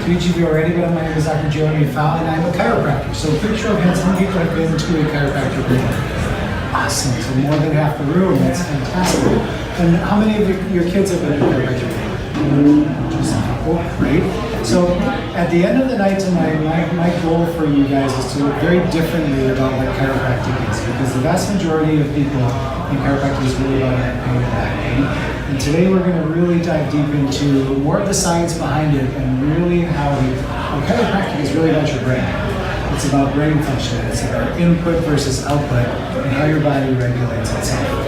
to each of you already, but my name is Dr. Jeremy Fowl, and I'm a chiropractor. So quick show of hands, how many people have been to a chiropractor before? Awesome, so more than half the room, that's fantastic. And how many of your kids have been to a chiropractor before? Just a couple, right? So at the end of the night tonight, my goal for you guys is to look very differently about what chiropractic is, because the vast majority of people in chiropractic is really about neck pain and back pain. And today we're going to really dive deep into more of the science behind it and really how chiropractic is really about your brain. It's about brain function. It's about input versus output and how your body regulates itself.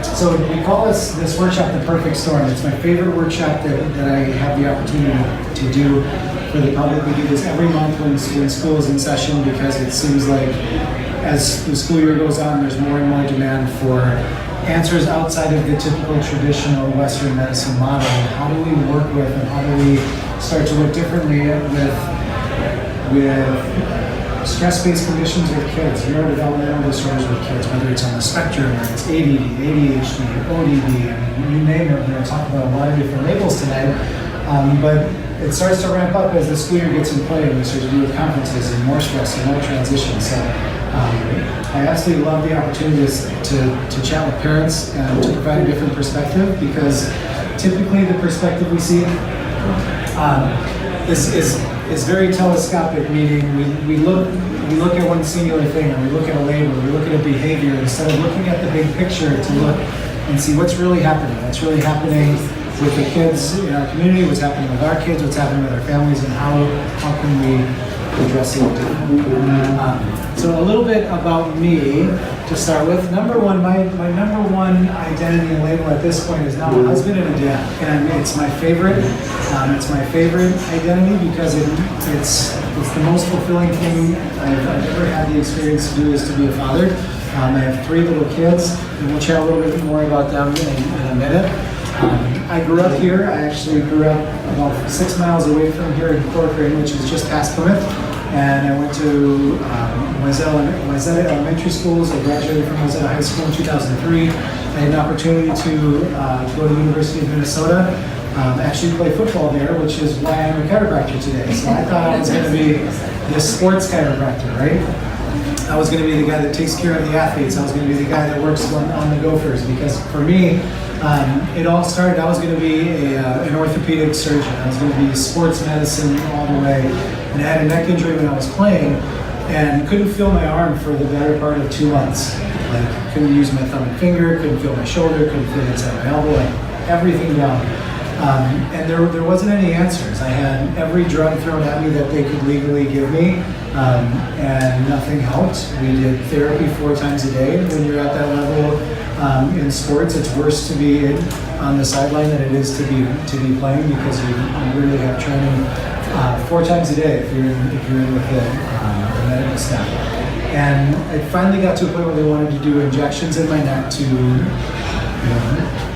So we call this workshop the Perfect Storm. It's my favorite workshop that I have the opportunity to do for the public. We do this every month when school is in session, because it seems like as the school year goes on, there's more and more demand for answers outside of the typical traditional Western medicine model. How do we work with, and how do we start to look differently with stress-based conditions with kids, neurodevelopmental disorders with kids, whether it's on the spectrum, or it's ADD, ADHD, ODD, I mean, you name it. We're going to talk about a lot of different labels tonight, but it starts to ramp up as the school year gets in play, and we start to do with conferences and more stress and more transition. So I absolutely love the opportunity to chat with parents and to provide a different perspective, because typically the perspective we see is very telescopic, meaning we look at one singular thing, or we look at a label, we look at a behavior, instead of looking at the big picture to look and see what's really happening with the kids in our community, what's happening with our kids, what's happening with our families, and how can we address it differently. So a little bit about me to start with. Number one, my number one identity and label at this point is now a husband and a dad, and it's my favorite. It's my favorite identity because it's the most fulfilling thing I've ever had the experience to do, is to be a father. I have 3 little kids, and we'll chat a little bit more about them in a minute. I grew up here. I actually grew up about 6 miles away from here in Corcoran, which is just past Plymouth. And I went to Wayzata Elementary Schools. I graduated from Wayzata High School in 2003. I had an opportunity to go to the University of Minnesota, actually play football there, which is why I'm a chiropractor today. So I thought I was going to be this sports chiropractor, right? I was going to be the guy that takes care of the athletes. I was going to be the guy that works on the Gophers, because for me, it all started, I was going to be an orthopedic surgeon. I was going to be sports medicine all the way. And I had a neck injury when I was playing, and couldn't feel my arm for the better part of 2 months. Like, couldn't use my thumb and finger, couldn't feel my shoulder, couldn't feel inside my elbow, like everything down. And there wasn't any answers. I had every drug thrown at me that they could legally give me, and nothing helped. We did therapy 4 times a day. When you're at that level in sports, it's worse to be on the sideline than it is to be playing, because you really have training 4 times a day if you're in with the medical staff. And it finally got to a point where they wanted to do injections in my neck to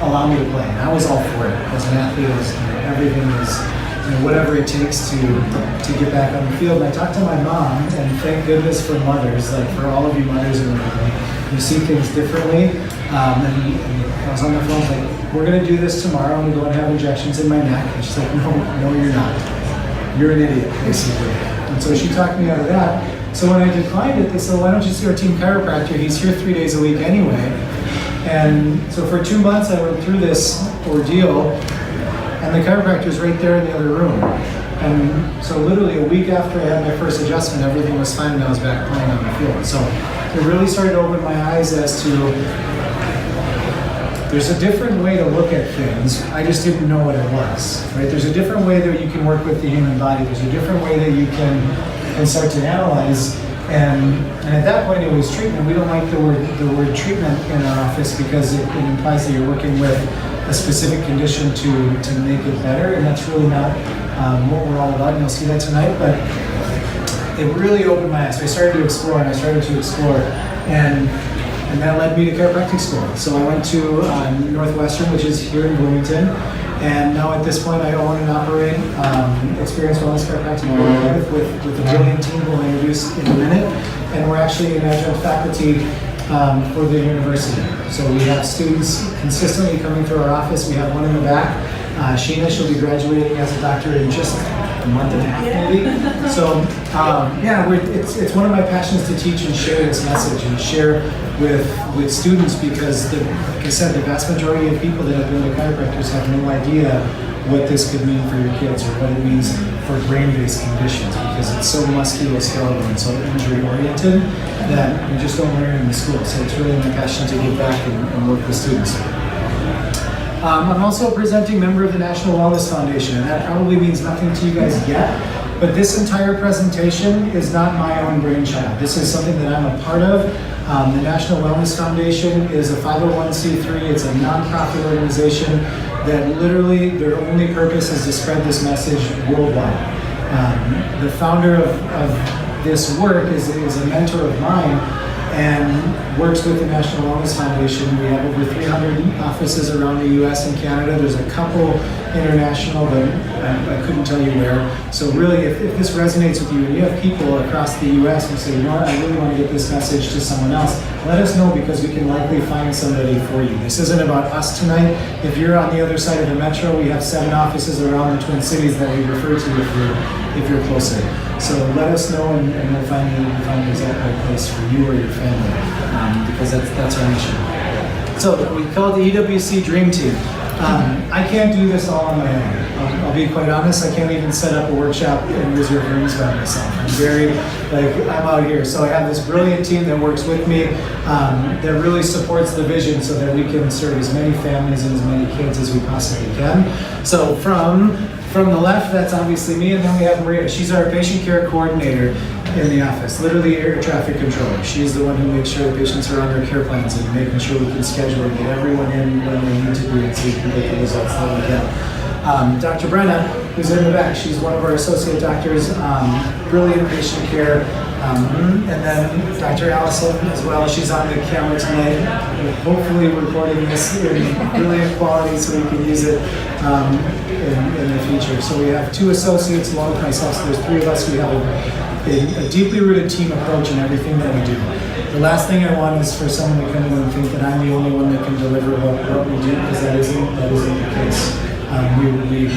allow me to play. And I was all for it. As an athlete, everything is whatever it takes to get back on the field. And I talked to my mom, and thank goodness for mothers, like for all of you mothers in the room, you see things differently. And I was on the phone, like, we're going to do this tomorrow. I'm going to go and have injections in my neck. And she's like, no, you're not. You're an idiot, basically. And so she talked me out of that. So when I declined it, they said, why don't you see our team chiropractor? He's here 3 days a week anyway. And so for 2 months, I went through this ordeal, and the chiropractor's right there in the other room. And so literally a week after I had my first adjustment, everything was fine, and I was back playing on the field. So it really started to open my eyes as to there's a different way to look at things. I just didn't know what it was, right? There's a different way that you can work with the human body. There's a different way that you can start to analyze. And at that point, it was treatment. We don't like the word treatment in our office, because it implies that you're working with a specific condition to make it better, and that's really not what we're all about. And you'll see that tonight. But it really opened my eyes. So I started to explore, and that led me to chiropractic school. So I went to Northwestern, which is here in Bloomington, and now at this point I own and operate Experience Wellness Chiropractic with a brilliant team who I'll introduce in a minute, and we're actually an adjunct faculty for the university. So we have students consistently coming through our office. We have one in the back Sheena, she'll be graduating as a doctor in just a month and a half maybe. So yeah, it's one of my passions to teach and share this message and share with students, because like I said, the vast majority of people that have been to chiropractors have no idea what this could mean for your kids or what it means for brain-based conditions, because it's so musculoskeletal and so injury-oriented that you just don't learn it in the school. So it's really my passion to give back and work with students. I'm also a presenting member of the National Wellness Foundation, and that probably means nothing to you guys yet, but this entire presentation is not my own brainchild. This is something that I'm a part of. The National Wellness Foundation is a 501c3. It's a nonprofit organization that literally their only purpose is to spread this message worldwide. The founder of this work is a mentor of mine and works with the National Wellness Foundation. We have over 300 offices around the US and Canada. There's a couple international, but I couldn't tell you where. So really, if this resonates with you and you have people across the US who say, you know what, I really want to get this message to someone else, let us know, because we can likely find somebody for you. This isn't about us tonight. If you're on the other side of the metro, we have 7 offices around the Twin Cities that we refer to if you're closer. So let us know, and we'll find the exact right place for you or your family, because that's our mission. So we call it the EWC Dream Team. I can't do this all on my own. I'll be quite honest, I can't even set up a workshop and reserve rooms by myself. I'm out here. So I have this brilliant team that works with me, that really supports the vision so that we can serve as many families and as many kids as we possibly can. So from the left, that's obviously me, and then we have Maria. She's our patient care coordinator in the office, literally air traffic controller. She's the one who makes sure the patients are on their care plans and making sure we can schedule and get everyone in when they need to be, and so we can get the results that we get. Dr. Brenna, who's in the back, she's one of our associate doctors, brilliant patient care. And then Dr. Allison as well, she's on the camera tonight, hopefully recording this in brilliant quality so we can use it in the future. So we have 2 associates along with myself, so there's 3 of us. We have a deeply rooted team approach in everything that we do. The last thing I want is for someone to come in and think that I'm the only one that can deliver what we do, because that isn't the case. We really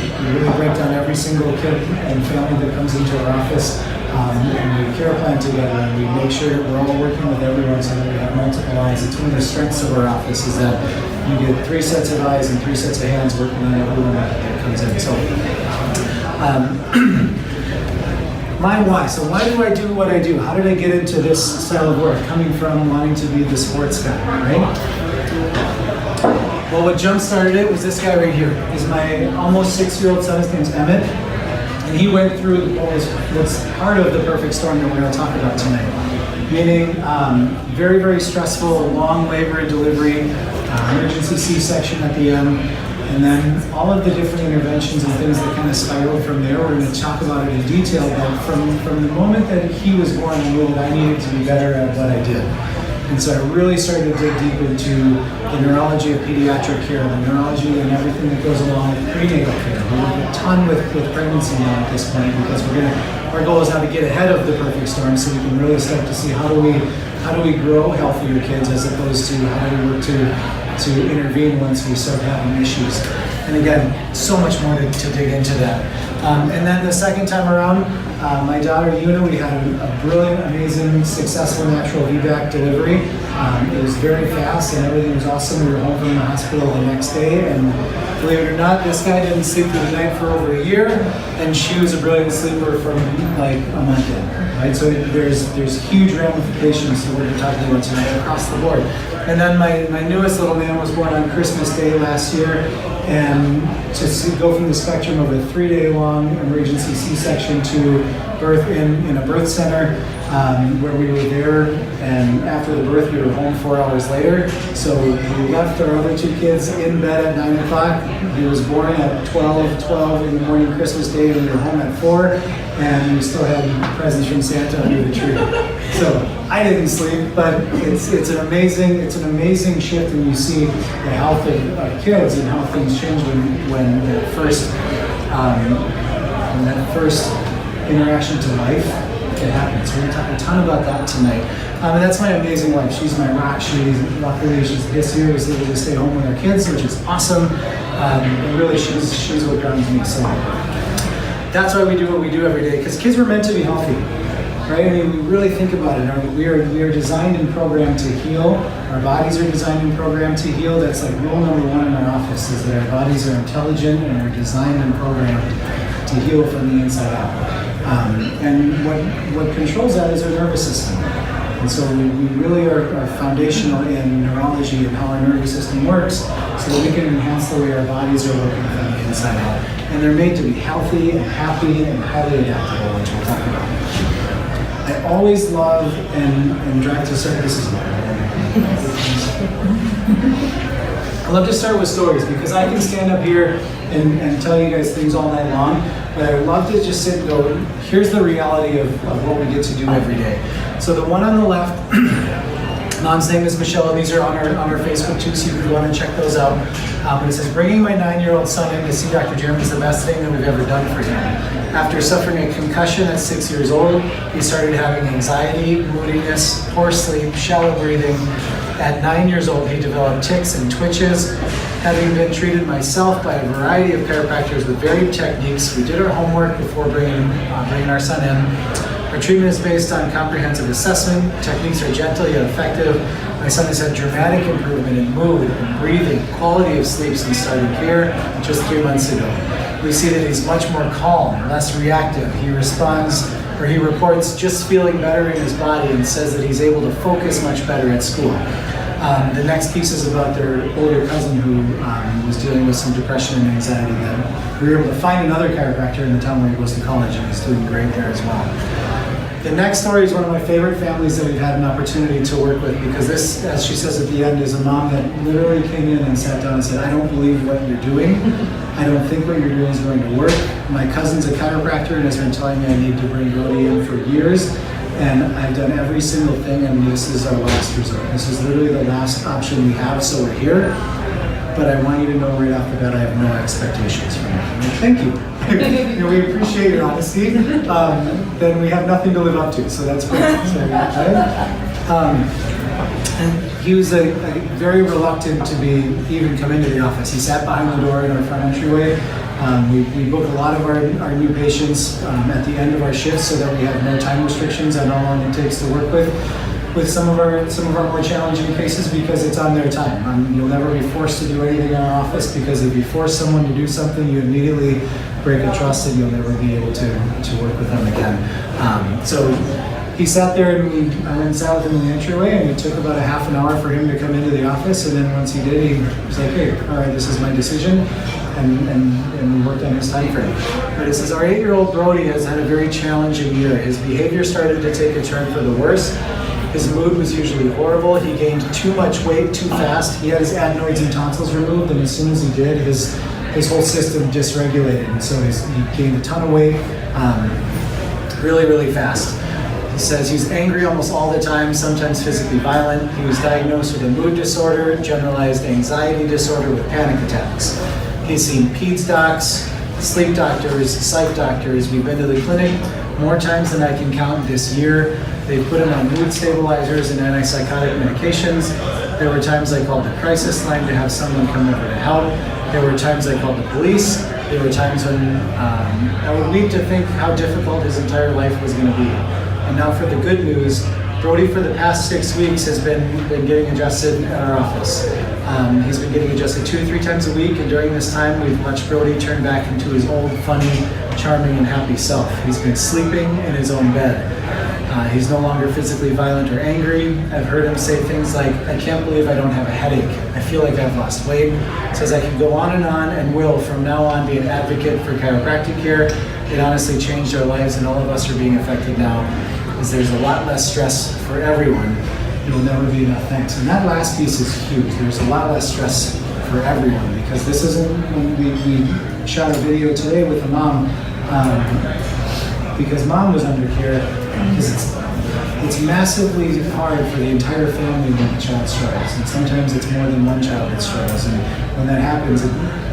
break down every single kid and family that comes into our office, and we care plan together, and we make sure that we're all working with everyone so that we have multiple eyes. It's one of the strengths of our office is that you get 3 sets of eyes and 3 sets of hands working on everyone that comes in. So, my why. So why do I do what I do? How did I get into this style of work? Coming from wanting to be the sports guy, right? Well, what jump-started it was this guy right here. He's my almost 6-year-old son. His name's Emmett. And he went through what's part of the perfect storm that we're going to talk about tonight. Meaning very, very stressful, long labor and delivery, emergency C-section at the end, and then all of the different interventions and things that kind of spiraled from there. We're going to talk about it in detail, but from the moment that he was born, I knew that I needed to be better at what I did. And so I really started to dig deep into the neurology of pediatric care, the neurology and everything that goes along with prenatal care. We work a ton with pregnancy now at this point, because our goal is now to get ahead of the perfect storm so we can really start to see how do we grow healthier kids, as opposed to how do we work to intervene once we start having issues. And again, so much more to dig into that. And then the second time around, my daughter Una, we had a brilliant, amazing, successful natural VBAC delivery. It was very fast and everything was awesome. We were home from the hospital the next day, and believe it or not, this guy didn't sleep through the night for over a year, and she was a brilliant sleeper from like a month in. Right? So there's huge ramifications to what we're talking about tonight across the board. And then my newest little man was born on Christmas Day last year, and to go from the spectrum of a 3-day-long emergency C-section to birth in a birth center, where we were there, and after the birth we were home 4 hours later. So we left our other 2 kids in bed at 9 o'clock. He was born at 12 in the morning Christmas Day, and we were home at 4, and we still had presents from Santa under the tree. So I didn't sleep, but it's an amazing shift when you see the health of kids and how things change when that first interaction to life can happen. So we're going to talk a ton about that tonight. And that's my amazing wife. She's my rock. Luckily, this year was able to stay home with our kids, which is awesome. And really, she's what grounds me. So that's why we do what we do every day, because kids were meant to be healthy, right? I mean, we really think about it. We are designed and programmed to heal. Our bodies are designed and programmed to heal. That's like rule number one in our office, is that our bodies are intelligent and are designed and programmed to heal from the inside out. And what controls that is our nervous system. And so we really are foundational in neurology and how our nervous system works, so that we can enhance the way our bodies are working from the inside out. And they're made to be healthy and happy and highly adaptable, which we'll talk about. I always love and drive to start. This is I love to start with stories, because I can stand up here and tell you guys things all night long, but I love to just sit and go, here's the reality of what we get to do every day. So the one on the left, Mom's name is Michelle, and these are on our Facebook too, so if you want to check those out. But it says, bringing my 9-year-old son in to see Dr. Jeremy is the best thing that we've ever done for him. After suffering a concussion at 6 years old, he started having anxiety, moodiness, poor sleep, shallow breathing. At 9 years old, he developed tics and twitches. Having been treated myself by a variety of chiropractors with varied techniques, we did our homework before bringing our son in. Our treatment is based on comprehensive assessment. Techniques are gentle yet effective. My son has had dramatic improvement in mood, and breathing, quality of sleep since starting care just 3 months ago. We see that he's much more calm, less reactive. He reports just feeling better in his body, and says that he's able to focus much better at school. The next piece is about their older cousin who was dealing with some depression and anxiety. That we were able to find another chiropractor in the town where he goes to college, and he's doing great there as well. The next story is one of my favorite families that we've had an opportunity to work with, because this, as she says at the end, is a mom that literally came in and sat down and said, I don't believe what you're doing. I don't think what you're doing is going to work. My cousin's a chiropractor and has been telling me I need to bring Brody in for years. And I've done every single thing, and this is our last resort. This is literally the last option we have, so we're here. But I want you to know right off the bat, I have no expectations from you. Like, thank you. We appreciate your honesty. Then we have nothing to live up to, so that's great. And he was very reluctant to even come into the office. He sat behind the door in our front entryway. We book a lot of our new patients at the end of our shifts, so that we have no time restrictions on how long it takes to work with some of our more challenging cases, because it's on their time. You'll never be forced to do anything in our office, because if you force someone to do something, you immediately break a trust, and you'll never be able to work with them again. So he sat there, and I went and sat with him in the entryway, and it took about a half an hour for him to come into the office. And then once he did, he was like, hey, all right, this is my decision. And we worked on his time frame. But it says, our 8-year-old Brody has had a very challenging year. His behavior started to take a turn for the worse. His mood was usually horrible. He gained too much weight too fast. He had his adenoids and tonsils removed, and as soon as he did, his whole system dysregulated. And so he gained a ton of weight really, really fast. He says he's angry almost all the time, sometimes physically violent. He was diagnosed with a mood disorder, generalized anxiety disorder with panic attacks. He's seen peds docs, sleep doctors, psych doctors. We've been to the clinic more times than I can count this year. They put him on mood stabilizers and antipsychotic medications. There were times I called the crisis line to have someone come over to help. There were times I called the police. There were times when I would weep to think how difficult his entire life was going to be. And now for the good news, Brody for the past 6 weeks has been getting adjusted at our office. He's been getting adjusted 2 to 3 times a week, and during this time we've watched Brody turn back into his old, funny, charming, and happy self. He's been sleeping in his own bed. He's no longer physically violent or angry. I've heard him say things like, I can't believe I don't have a headache. I feel like I've lost weight. Says I can go on and will from now on be an advocate for chiropractic care. It honestly changed our lives, and all of us are being affected now, as there's a lot less stress for everyone. It'll never be enough thanks. And that last piece is huge. There's a lot less stress for everyone, because this isn't, we shot a video today with a mom, because mom was under care, because it's massively hard for the entire family when a child struggles, and sometimes it's more than one child that struggles, and when that happens,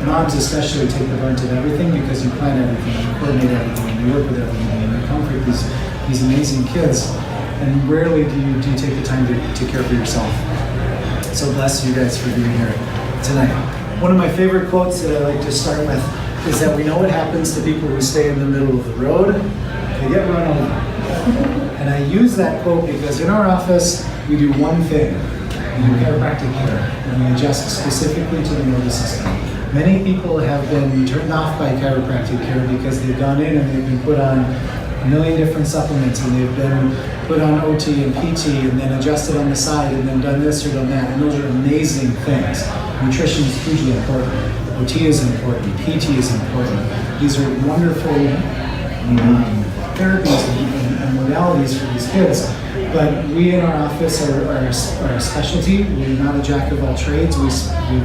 moms especially take the brunt of everything, because you plan everything, you coordinate everything, you work with every day, and you comfort these amazing kids, and rarely do you take the time to care for yourself. So bless you guys for being here tonight. One of my favorite quotes that I like to start with is that we know what happens to people who stay in the middle of the road. They get run over. And I use that quote because in our office, we do one thing. We do chiropractic care, and we adjust specifically to the nervous system. Many people have been turned off by chiropractic care because they've gone in and they've been put on a million different supplements, and they've been put on OT and PT and then adjusted on the side and then done this or done that. And those are amazing things. Nutrition is hugely important. OT is important. PT is important. These are wonderful therapies and modalities for these kids. But we in our office are a specialty. We're not a jack of all trades. We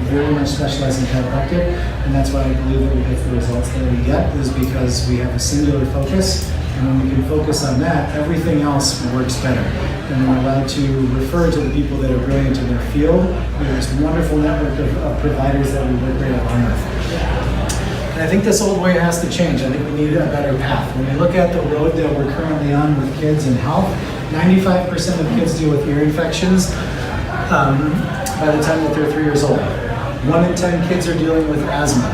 very much specialize in chiropractic, and that's why I believe that we get the results that we get, is because we have a singular focus, and when we can focus on that, everything else works better. And we're allowed to refer to the people that are brilliant in their field. We have this wonderful network of providers that we work right along with. And I think this old way has to change. I think we need a better path. When we look at the road that we're currently on with kids and health, 95% of kids deal with ear infections by the time that they're 3 years old. 1 in 10 kids are dealing with asthma.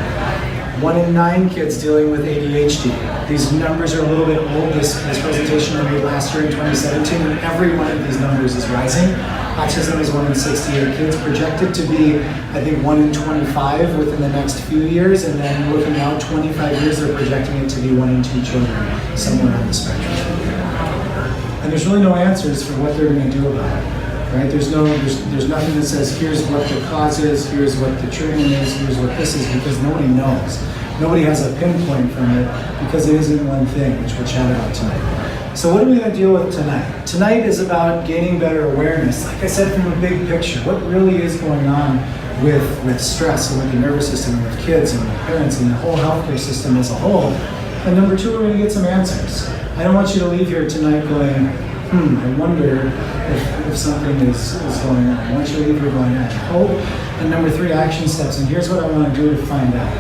1 in 9 kids dealing with ADHD. These numbers are a little bit old. This presentation I made last year in 2017, and every one of these numbers is rising. Autism is 1 in 68 kids, projected to be, I think, 1 in 25 within the next few years, and then looking out 25 years, they're projecting it to be 1 in 2 children somewhere on the spectrum. And there's really no answers for what they're going to do about it, right? There's nothing that says, here's what the cause is, here's what the treatment is, here's what this is, because nobody knows. Nobody has a pinpoint from it, because it isn't one thing, which we'll chat about tonight. So what are we going to deal with tonight? Tonight is about gaining better awareness. Like I said, from a big picture, what really is going on with stress and with the nervous system and with kids and with parents and the whole healthcare system as a whole. And number 2, we're going to get some answers. I don't want you to leave here tonight going, I wonder if something is going on. I want you to leave here going, I hope. And number 3, action steps. And here's what I want to do to find out.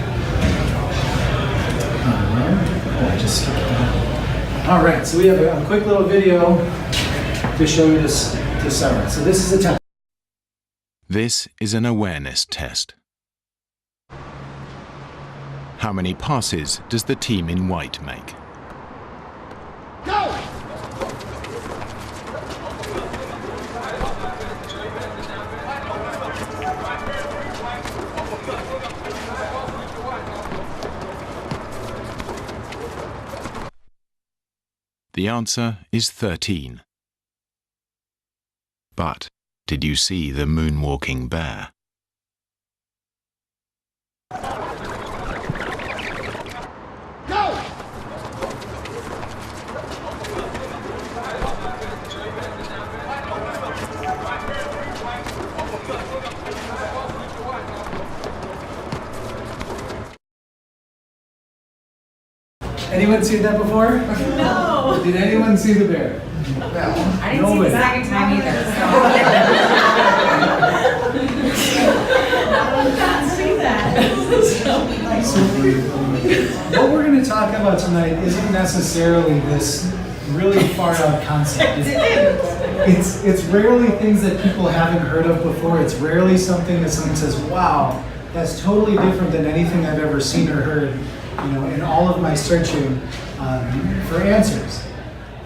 I just skipped that. All right, so we have a quick little video to show you this to start. So this is a test. This is an awareness test. How many passes does the team in white make? Go! The answer is 13. But did you see the moonwalking bear? Go! Anyone seen that before? No. Did anyone see the bear? I didn't see the second time either. I did not see that. So, what we're going to talk about tonight isn't necessarily this really far out concept. It's rarely things that people haven't heard of before. It's rarely something that someone says, wow, that's totally different than anything I've ever seen or heard, in all of my searching for answers.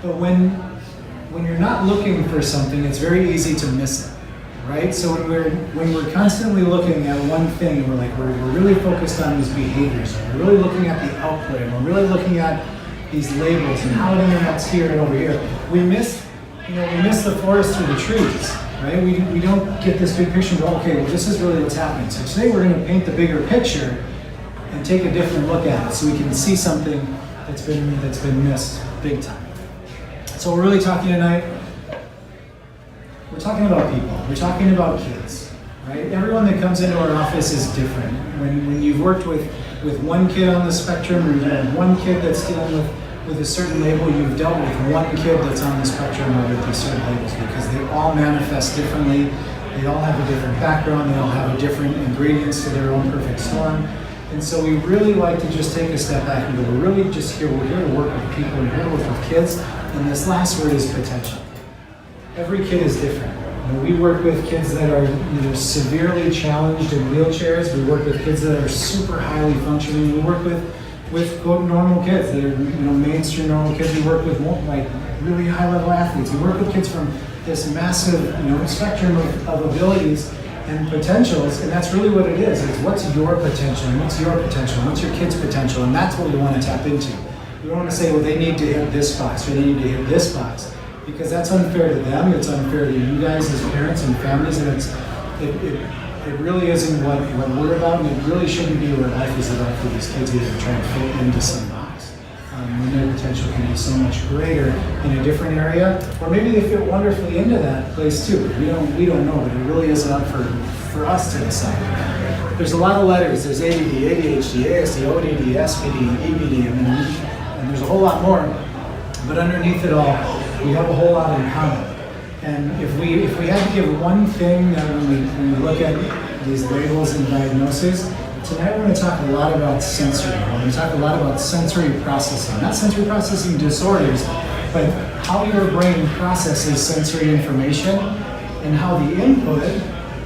But when you're not looking for something, it's very easy to miss it, right? So when we're constantly looking at one thing, and we're really focused on these behaviors, and we're really looking at the output, and we're really looking at these labels and how it interacts here and over here, we miss the forest through the trees, right? We don't get this big picture and go, okay, well, this is really what's happening. So today we're going to paint the bigger picture and take a different look at it so we can see something that's been missed big time. So we're really talking tonight, we're talking about people, we're talking about kids, right? Everyone that comes into our office is different. When you've worked with one kid on the spectrum, or you have one kid that's dealing with a certain label, you've dealt with one kid that's on the spectrum or with these certain labels, because they all manifest differently, they all have a different background, they all have different ingredients to their own perfect storm. And so we really like to just take a step back and go, we're here to work with people, we're here to work with kids, and this last word is potential. Every kid is different. We work with kids that are severely challenged in wheelchairs. We work with kids that are super highly functioning. We work with quote normal kids that are mainstream normal kids. We work with like really high level athletes. We work with kids from this massive spectrum of abilities and potentials, and that's really what it is. It's what's your potential, and what's your potential, and what's your kid's potential, and that's what we want to tap into. We don't want to say, well, they need to hit this box or they need to hit this box, because that's unfair to them. It's unfair to you guys as parents and families, and it really isn't what we're about, and it really shouldn't be what life is about for these kids either, trying to fit into some box. When their potential can be so much greater in a different area, or maybe they fit wonderfully into that place too. We don't know, but it really isn't up for us to decide. There's a lot of letters. There's ADD, ADHD, ASD, ODD, SPD, EBD, and there's a whole lot more. But underneath it all, we have a whole lot in common. And if we had to give one thing that when we look at these labels and diagnoses, tonight we're going to talk a lot about sensory. We're going to talk a lot about sensory processing. Not sensory processing disorders, but how your brain processes sensory information and how the input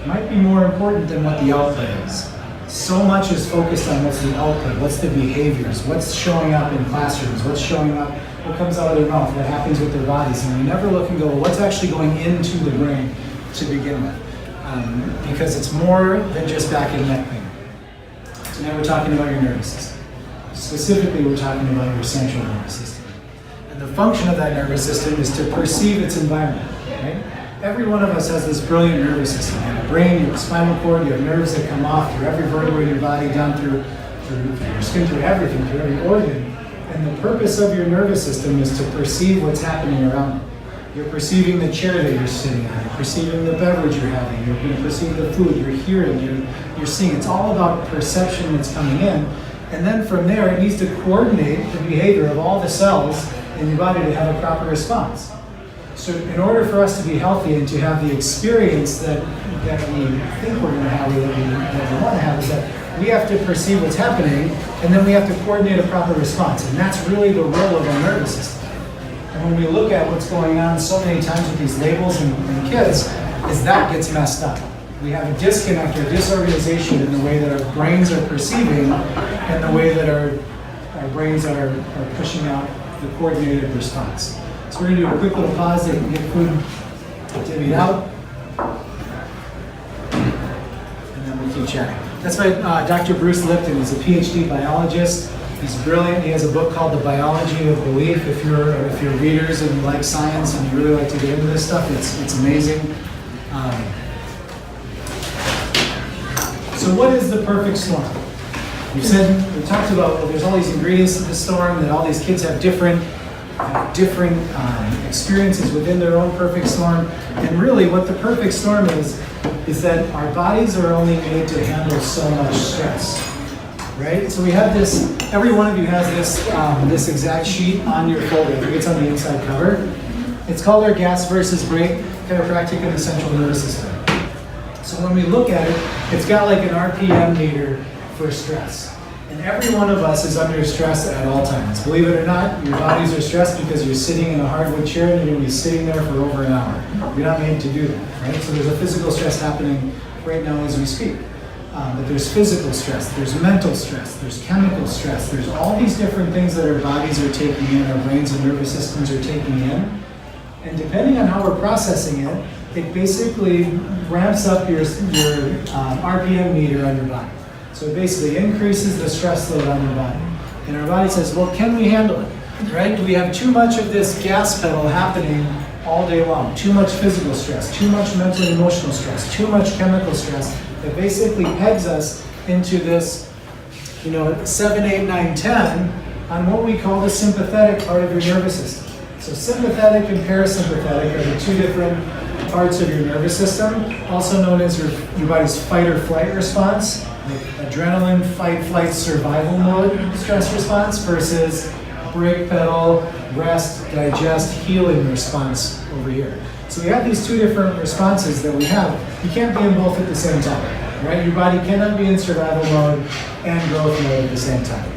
might be more important than what the output is. So much is focused on what's the output, what's the behaviors, what's showing up in classrooms, what's showing up, what comes out of their mouth, what happens with their bodies. And we never look and go, well, what's actually going into the brain to begin with? Because it's more than just back and neck pain. So now we're talking about your nervous system. Specifically, we're talking about your central nervous system. And the function of that nervous system is to perceive its environment, right? Every one of us has this brilliant nervous system. You have a brain, you have a spinal cord, you have nerves that come off through every vertebra in your body, down through your skin, through everything, through every organ. And the purpose of your nervous system is to perceive what's happening around you. You're perceiving the chair that you're sitting on, you're perceiving the beverage you're having, you're going to perceive the food, you're hearing, you're seeing. It's all about perception that's coming in. And then from there, it needs to coordinate the behavior of all the cells in your body to have a proper response. So in order for us to be healthy and to have the experience that we think we're going to have, or that we want to have, is that we have to perceive what's happening, and then we have to coordinate a proper response. And that's really the role of our nervous system. And when we look at what's going on so many times with these labels and kids, is that gets messed up. We have a disconnect or disorganization in the way that our brains are perceiving and the way that our brains are pushing out the coordinated response. So we're going to do a quick little pause that can get food divvied out. And then we'll keep chatting. That's by Dr. Bruce Lipton. He's a PhD biologist. He's brilliant. He has a book called The Biology of Belief. If you're readers and you like science and you really like to get into this stuff, it's amazing. So what is the perfect storm? We talked about, well, there's all these ingredients of the storm, that all these kids have different experiences within their own perfect storm. And really what the perfect storm is that our bodies are only made to handle so much stress, right? So we have this, every one of you has this exact sheet on your folder. I think it's on the inside cover. It's called our gas versus brake, chiropractic and the central nervous system. So when we look at it, it's got like an RPM meter for stress. And every one of us is under stress at all times. Believe it or not, your bodies are stressed because you're sitting in a hardwood chair and you're going to be sitting there for over an hour. You're not made to do that, right? So there's a physical stress happening right now as we speak. But there's physical stress, there's mental stress, there's chemical stress, there's all these different things that our bodies are taking in, our brains and nervous systems are taking in. And depending on how we're processing it, it basically ramps up your RPM meter on your body. So it basically increases the stress load on your body. And our body says, well, can we handle it? Right? Do we have too much of this gas pedal happening all day long? Too much physical stress, too much mental and emotional stress, too much chemical stress that basically pegs us into this, 7, 8, 9, 10 on what we call the sympathetic part of your nervous system. So sympathetic and parasympathetic are the two different parts of your nervous system, also known as your body's fight or flight response, like adrenaline, fight, flight, survival mode stress response versus brake pedal, rest, digest, healing response over here. So we have these two different responses that we have. You can't be in both at the same time, right? Your body cannot be in survival mode and growth mode at the same time.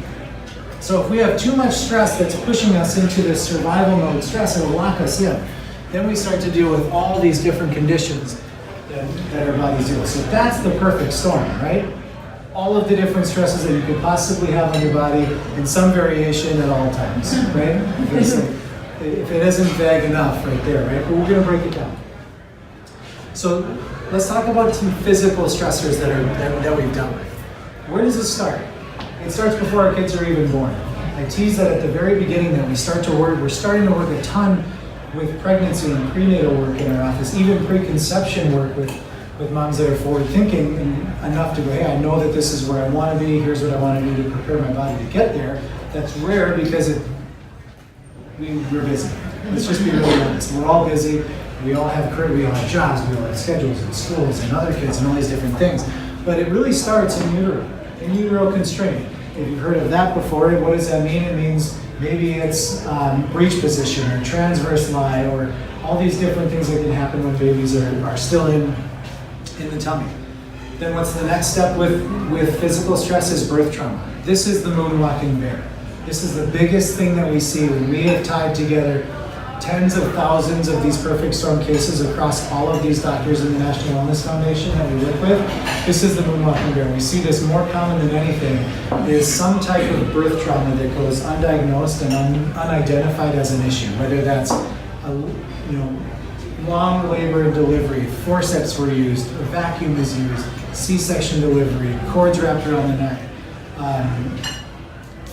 So if we have too much stress that's pushing us into this survival mode stress, it'll lock us in. Then we start to deal with all these different conditions that our bodies deal with. So that's the perfect storm, right? All of the different stresses that you could possibly have on your body in some variation at all times, right? If it isn't vague enough right there, right? But we're going to break it down. So let's talk about some physical stressors that we've dealt with. Where does it start? It starts before our kids are even born. I tease that at the very beginning that we're starting to work a ton with pregnancy and prenatal work in our office, even preconception work with moms that are forward thinking enough to go, hey, I know that this is where I want to be, here's what I want to do to prepare my body to get there. That's rare because we're busy. Let's just be really honest. We're all busy. We all have careers, we all have jobs, we all have schedules and schools and other kids and all these different things. But it really starts in utero constraint. If you've heard of that before, what does that mean? It means maybe it's breech position or transverse lie or all these different things that can happen when babies are still in the tummy. Then what's the next step with physical stress is birth trauma. This is the moonwalking bear. This is the biggest thing that we see when we have tied together tens of thousands of these perfect storm cases across all of these doctors in the National Wellness Foundation that we work with. This is the moonwalking bear. We see this more common than anything is some type of birth trauma that goes undiagnosed and unidentified as an issue, whether that's long labor and delivery, forceps were used, a vacuum is used, C-section delivery, cords wrapped around the neck.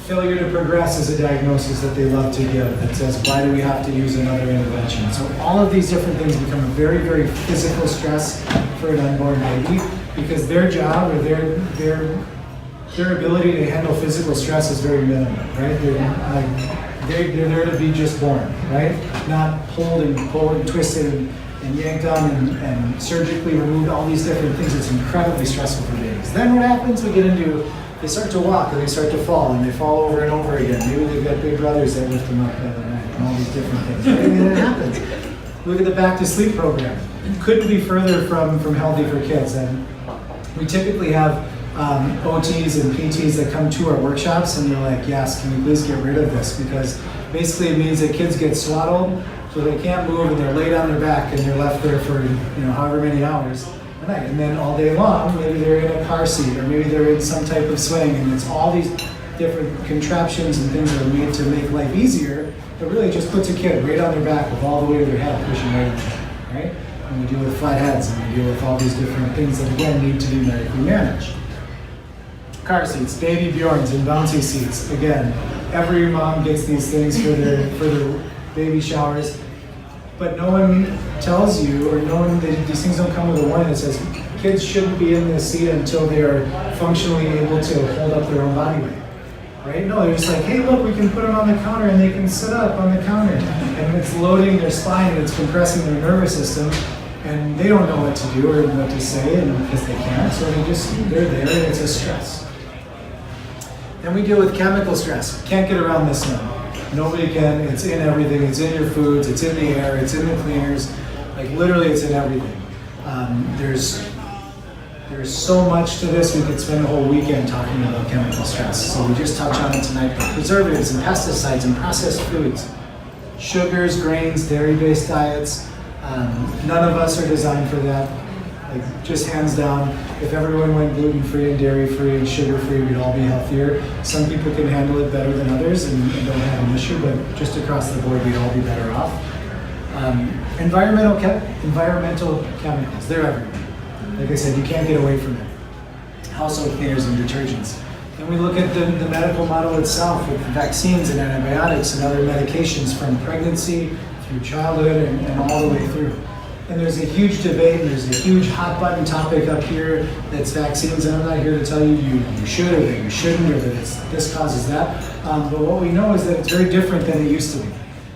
Failure to progress is a diagnosis that they love to give that says, why do we have to use another intervention? So all of these different things become a very, very physical stress for an unborn baby because their job or their ability to handle physical stress is very minimal, right? They're there to be just born, right? Not pulled and twisted and yanked on and surgically removed, all these different things. It's incredibly stressful for babies. Then what happens? We get into they start to walk and they start to fall and they fall over and over again. Maybe they've got big brothers that lift them up the other night and all these different things. I mean, it happens. Look at the Back to Sleep program. It couldn't be further from healthy for kids. And we typically have OTs and PTs that come to our workshops and they're like, yes, can you please get rid of this? Because basically it means that kids get swaddled so they can't move and they're laid on their back and they're left there for however many hours. And then all day long, maybe they're in a car seat or maybe they're in some type of swing and it's all these different contraptions and things that are made to make life easier, but really just puts a kid right on their back with all the weight of their head pushing right on them, right? And we deal with flat heads and we deal with all these different things that again need to be medically managed. Car seats, baby Bjorns and bouncy seats. Again, every mom gets these things for their baby showers. But no one tells you, or these things don't come with a warning that says kids shouldn't be in this seat until they are functionally able to hold up their own body weight, right? No, they're just like, hey, look, we can put them on the counter and they can sit up on the counter. And it's loading their spine and it's compressing their nervous system and they don't know what to do or what to say and because they can't, so they're there and it's a stress. Then we deal with chemical stress. Can't get around this one. Nobody can, it's in everything, it's in your foods, it's in the air, it's in the cleaners, like literally it's in everything. There's so much to this, we could spend a whole weekend talking about chemical stress. So we just touch on it tonight, but preservatives and pesticides and processed foods, sugars, grains, dairy-based diets, none of us are designed for that. Like just hands down, if everyone went gluten-free and dairy-free and sugar-free, we'd all be healthier. Some people can handle it better than others and don't have an issue, but just across the board, we'd all be better off. Environmental chemicals, they're everywhere. Like I said, you can't get away from it. Household cleaners and detergents. And we look at the medical model itself with vaccines and antibiotics and other medications from pregnancy through childhood and all the way through. And there's a huge debate and there's a huge hot button topic up here that's vaccines, and I'm not here to tell you you should or that you shouldn't or that this causes that. But what we know is that it's very different than it used to be.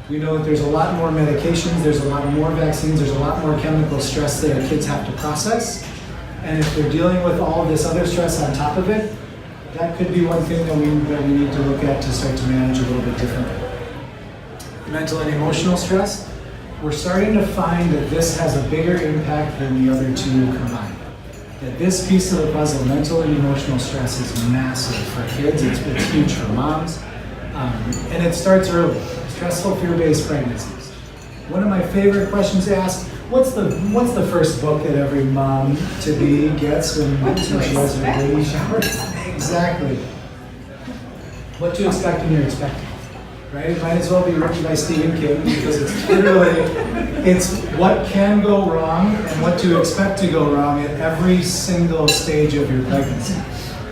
We know that there's a lot more medications, there's a lot more vaccines, there's a lot more chemical stress that our kids have to process. And if they're dealing with all of this other stress on top of it, that could be one thing that we need to look at to start to manage a little bit differently. Mental and emotional stress. We're starting to find that this has a bigger impact than the other two combined. that this piece of the puzzle, mental and emotional stress, is massive for kids. It's huge for moms. And it starts early. Stressful fear-based pregnancies. One of my favorite questions to ask, what's the first book that every mom to be gets when she has her baby shower? Exactly. What to expect when you're expecting. Right? It might as well be written by Stephen King, because it's literally, it's what can go wrong and what to expect to go wrong at every single stage of your pregnancy.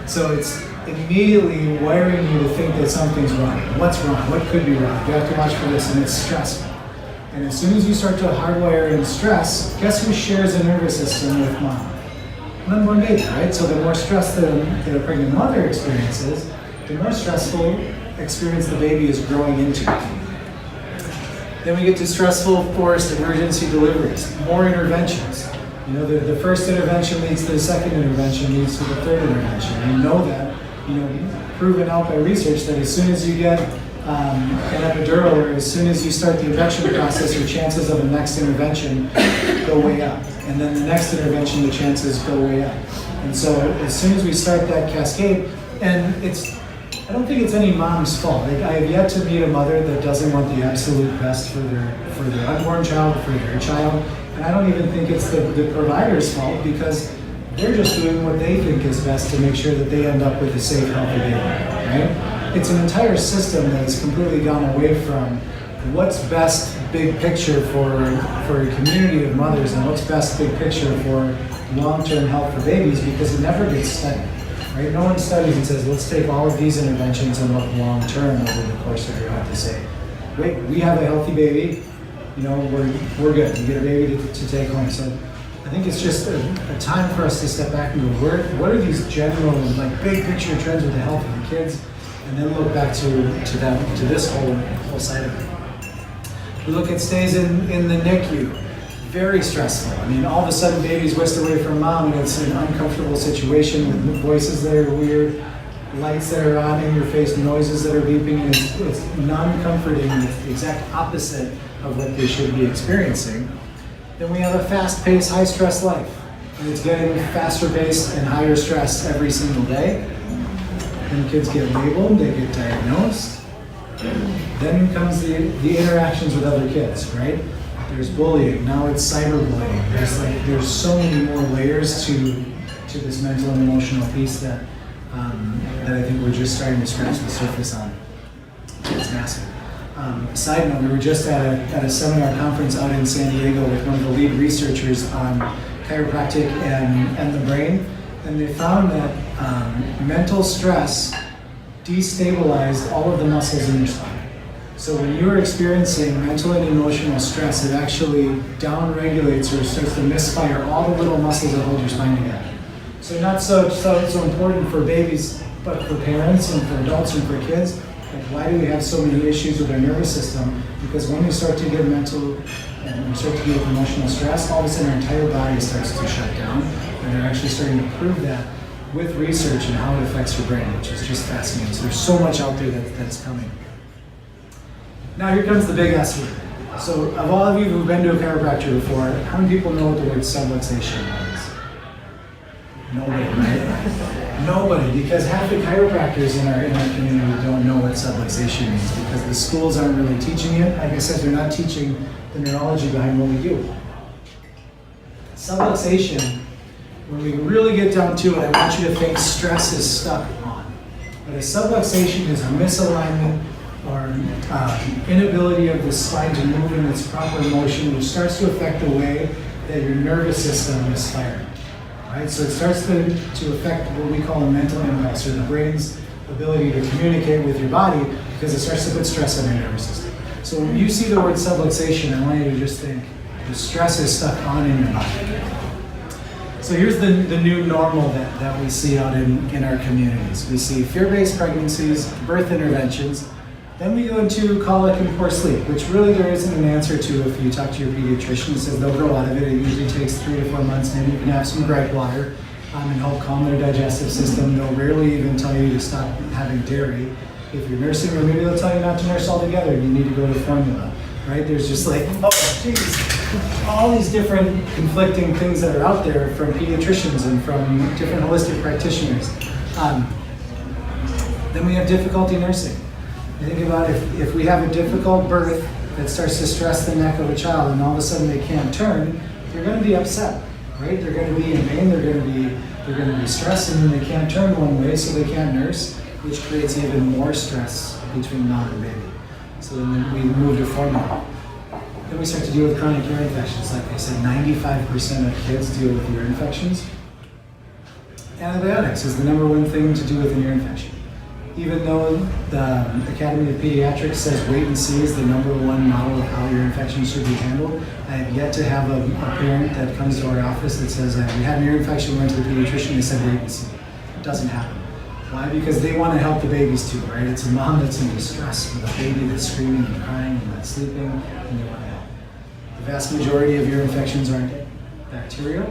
So it's immediately wiring you to think that something's wrong. What's wrong? What could be wrong? You have to watch for this, and it's stressful. And as soon as you start to hardwire in stress, guess who shares a nervous system with mom? An unborn baby, right? So the more stress that a pregnant mother experiences, the more stressful experience the baby is growing into. Then we get to stressful forced emergency deliveries, more interventions. You know, the first intervention leads to the second intervention, leads to the third intervention. You know that, proven out by research that as soon as you get an epidural, or as soon as you start the infection process, your chances of the next intervention go way up. And then the next intervention, the chances go way up. And so as soon as we start that cascade, and I don't think it's any mom's fault. Like, I have yet to meet a mother that doesn't want the absolute best for their unborn child, for their child. And I don't even think it's the provider's fault, because they're just doing what they think is best to make sure that they end up with a safe, healthy baby, right? It's an entire system that has completely gone away from what's best big picture for a community of mothers, and what's best big picture for long-term health for babies, because it never gets studied. Right? No one studies and says, let's take all of these interventions and look long-term over the course of your life to say, wait, we have a healthy baby, we're good. You get a baby to take home. So I think it's just a time for us to step back and go, what are these general, big picture trends with the health of the kids, and then look back to this whole side of it. We look at stays in the NICU. Very stressful. I mean, all of a sudden baby's whisked away from mom, and it's an uncomfortable situation with voices that are weird, lights that are on in your face, noises that are beeping, and it's non-comforting. It's the exact opposite of what they should be experiencing. Then we have a fast-paced, high-stress life, and it's getting faster paced and higher stress every single day. And kids get labeled, they get diagnosed. Then comes the interactions with other kids, right? There's bullying, now it's cyberbullying. There's so many more layers to this mental and emotional piece that I think we're just starting to scratch the surface on. It's massive. Side note, we were just at a seminar conference out in San Diego with one of the lead researchers on chiropractic and the brain, and they found that mental stress destabilized all of the muscles in your spine. So when you're experiencing mental and emotional stress, it actually downregulates or starts to misfire all the little muscles that hold your spine together. So not so important for babies, but for parents and for adults and for kids. Like, why do we have so many issues with our nervous system? Because when we start to get mental and we start to get emotional stress, all of a sudden our entire body starts to shut down. And they're actually starting to prove that with research and how it affects your brain, which is just fascinating. So there's so much out there that's coming. Now here comes the big S word. So of all of you who've been to a chiropractor before, how many people know what the word subluxation means? Nobody, right? Nobody, because half the chiropractors in our community don't know what subluxation means, because the schools aren't really teaching it. Like I said, they're not teaching the neurology behind what we do. Subluxation, when we really get down to it, I want you to think stress is stuck on. But a subluxation is a misalignment or inability of the spine to move in its proper motion, which starts to affect the way that your nervous system is firing. Right? So it starts to affect what we call a mental impulse, or the brain's ability to communicate with your body, because it starts to put stress on your nervous system. So when you see the word subluxation, I want you to just think the stress is stuck on in your body. So here's the new normal that we see out in our communities. We see fear-based pregnancies, birth interventions. Then we go into colic and poor sleep, which really there isn't an answer to. If you talk to your pediatrician, it says they'll grow out of it. It usually takes 3 to 4 months. Maybe you can have some gripe water and help calm their digestive system. They'll rarely even tell you to stop having dairy. If you're nursing, or maybe they'll tell you not to nurse altogether. You need to go to formula, right? There's just like, oh, geez. all these different conflicting things that are out there from pediatricians and from different holistic practitioners. Then we have difficulty nursing. You think about if we have a difficult birth that starts to stress the neck of a child and all of a sudden they can't turn, they're going to be upset, right? They're going to be in pain, they're going to be stressed, and then they can't turn one way, so they can't nurse, which creates even more stress between mom and baby. So then we move to formula. Then we start to deal with chronic ear infections. Like I said, 95% of kids deal with ear infections. Antibiotics is the number one thing to do with an ear infection. Even though the Academy of Pediatrics says wait and see is the number one model of how ear infections should be handled, I have yet to have a parent that comes to our office that says, we had an ear infection, we went to the pediatrician, they said wait and see. It doesn't happen. Why? Because they want to help the babies too, right? It's a mom that's in distress with a baby that's screaming and crying and not sleeping, and they want to help. The vast majority of ear infections aren't bacterial.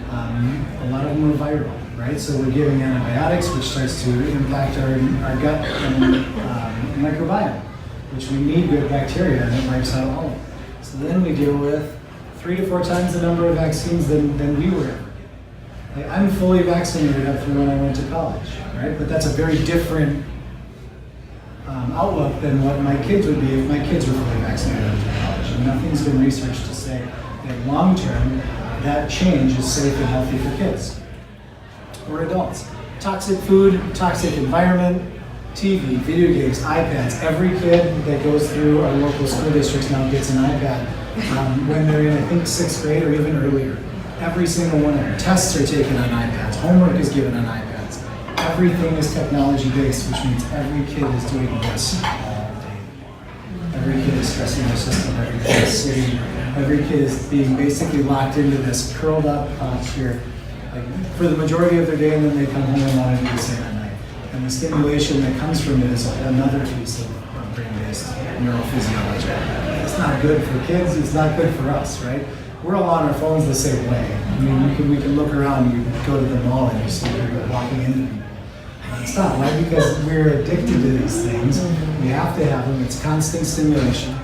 A lot of them are viral, right? So we're giving antibiotics, which starts to impact our gut and microbiome, which we need good bacteria, and it wipes out all of them. So then we deal with 3 to 4 times the number of vaccines than we were ever getting. Like, I'm fully vaccinated up through when I went to college, right? But that's a very different outlook than what my kids would be if my kids were fully vaccinated up through college. And nothing's been researched to say that long term, that change is safe and healthy for kids or adults. Toxic food, toxic environment, TV, video games, iPads. Every kid that goes through our local school districts now gets an iPad when they're in, I think, 6th grade or even earlier. Every single one of them. Tests are taken on iPads. Homework is given on iPads. Everything is technology based, which means every kid is doing this all day. Every kid is stressing their system. Every kid is sitting. Every kid is being basically locked into this curled up posture like, for the majority of their day, and then they come home and want to do the same at night. And the stimulation that comes from it is another piece of brain-based neurophysiology. It's not good for kids. It's not good for us, right? We're all on our phones the same way. I mean, we can look around, you go to the mall and you see people walking into people. It's not, why? Because we're addicted to these things. We have to have them. It's constant stimulation.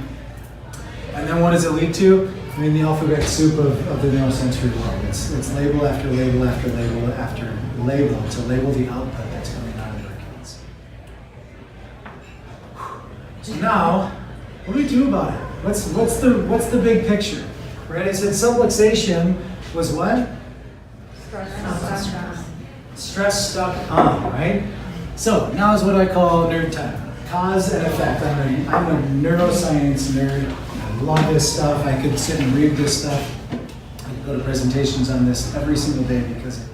And then what does it lead to? I mean, the alphabet soup of the neurosensory world. It's label after label after label after label to label the output that's coming out of our kids. So now, what do we do about it? What's the big picture? Right? I said subluxation was what? Stress stuck on, right? So now is what I call nerd time. Cause and effect. I'm a neuroscience nerd. I love this stuff. I could sit and read this stuff. I could go to presentations on this every single day because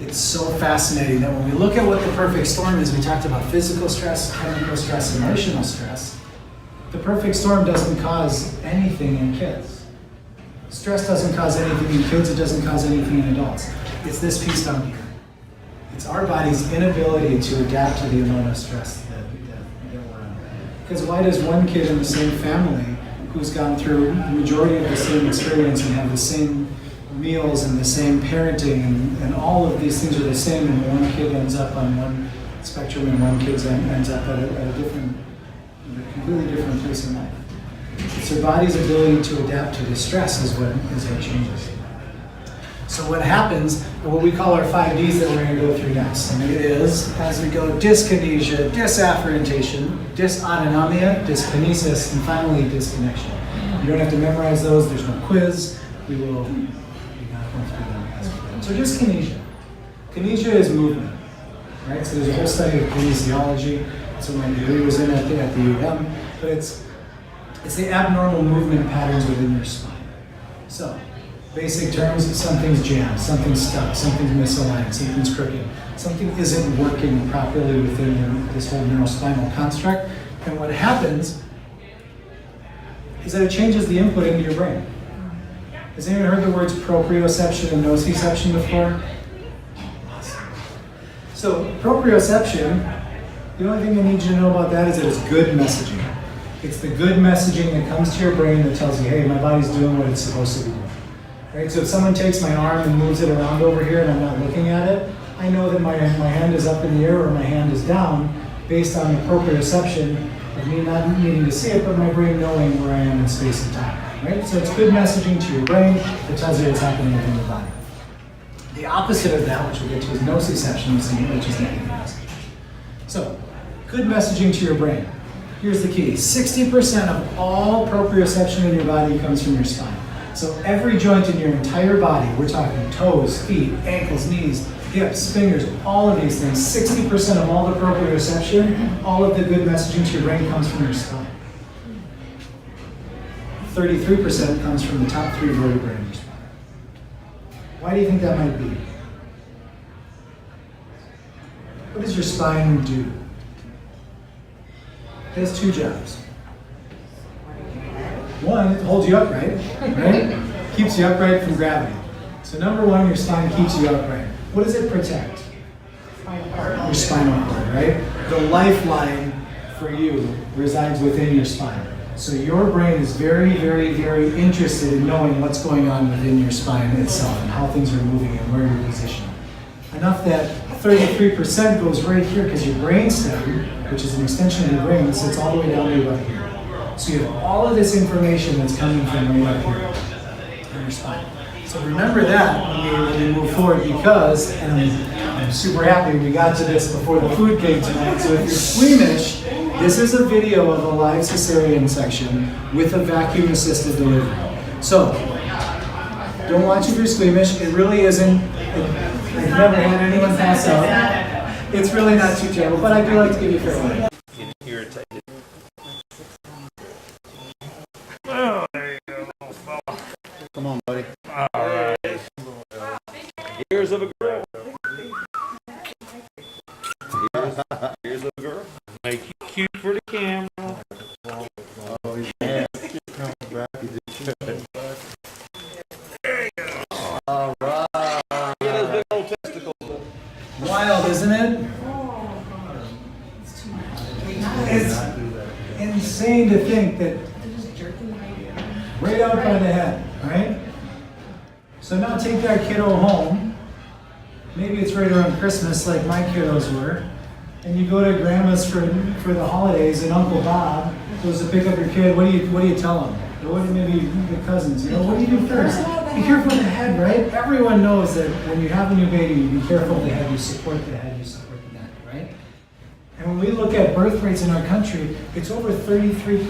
it's so fascinating that when we look at what the perfect storm is, we talked about physical stress, chemical stress, emotional stress. The perfect storm doesn't cause anything in kids. Stress doesn't cause anything in kids, it doesn't cause anything in adults. It's this piece down here. It's our body's inability to adapt to the amount of stress that we're under. Because why does one kid in the same family who's gone through the majority of the same experience and have the same meals and the same parenting and all of these things are the same, and one kid ends up on one spectrum and one kid ends up at a completely different place in life? It's our body's ability to adapt to distress is what changes. So what happens, what we call our 5 Ds that we're going to go through next, and it is, as we go, dyskinesia, disafferentation, dysautonomia, dyskinesis, and finally disconnection. You don't have to memorize those, there's no quiz, we will be not going through them as we go. So dyskinesia. Kinesia is movement, right? So there's a whole study of kinesiology, that's what my degree was in at the UM, but it's the abnormal movement patterns within your spine. So, basic terms, something's jammed, something's stuck, something's misaligned, something's crooked, something isn't working properly within this whole neurospinal construct. And what happens is that it changes the input into your brain. Has anyone heard the words proprioception and nociception before? Awesome. So, proprioception, the only thing I need you to know about that is that it's good messaging. It's the good messaging that comes to your brain that tells you, hey, my body's doing what it's supposed to be doing. Right? So if someone takes my arm and moves it around over here and I'm not looking at it, I know that my hand is up in the air or my hand is down based on the proprioception of me not needing to see it, but my brain knowing where I am in space and time, right? So it's good messaging to your brain that tells you what's happening within your body. The opposite of that, which we'll get to, is nociception, which is negative messaging. So, good messaging to your brain. Here's the key. 60% of all proprioception in your body comes from your spine. So every joint in your entire body, we're talking toes, feet, ankles, knees, hips, fingers, all of these things, 60% of all the proprioception, all of the good messaging to your brain comes from your spine. 33% comes from the top 3 vertebrae in your spine. Why do you think that might be? What does your spine do? It has 2 jobs. One, it holds you upright, right? Keeps you upright from gravity. So number 1, your spine keeps you upright. What does it protect? Your spinal cord, right? The lifeline for you resides within your spine. So your brain is very, very, very interested in knowing what's going on within your spine itself and how things are moving and where you're positioned. Enough that 33% goes right here because your brainstem, which is an extension of your brain, sits all the way down to about here. So you have all of this information that's coming from right up here in your spine. So remember that when we move forward, because, and I'm super happy we got to this before the food came tonight, so if you're squeamish, this is a video of a live cesarean section with a vacuum-assisted delivery. So, don't watch if you're squeamish. It really isn't. I've never had anyone pass out. It's really not too terrible, but I do like to give you fair warning. Irritated. Come on, buddy. All right. Ears of a girl. Ears of a girl. Make you cute for the camera. Oh, yeah. Come back. You did good. There you go. All right. Get those big old testicles. Wild, isn't it? It's insane to think that right out by the head, right? So now take that kiddo home. Maybe it's right around Christmas like my kiddos were. And you go to grandma's for the holidays and Uncle Bob goes to pick up your kid. What do you tell him? Or maybe the cousins, what do you do first? Be careful of the head, right? Everyone knows that when you have a new baby, you be careful of the head, you support the head, you support the neck, right? And when we look at birth rates in our country, it's over 33%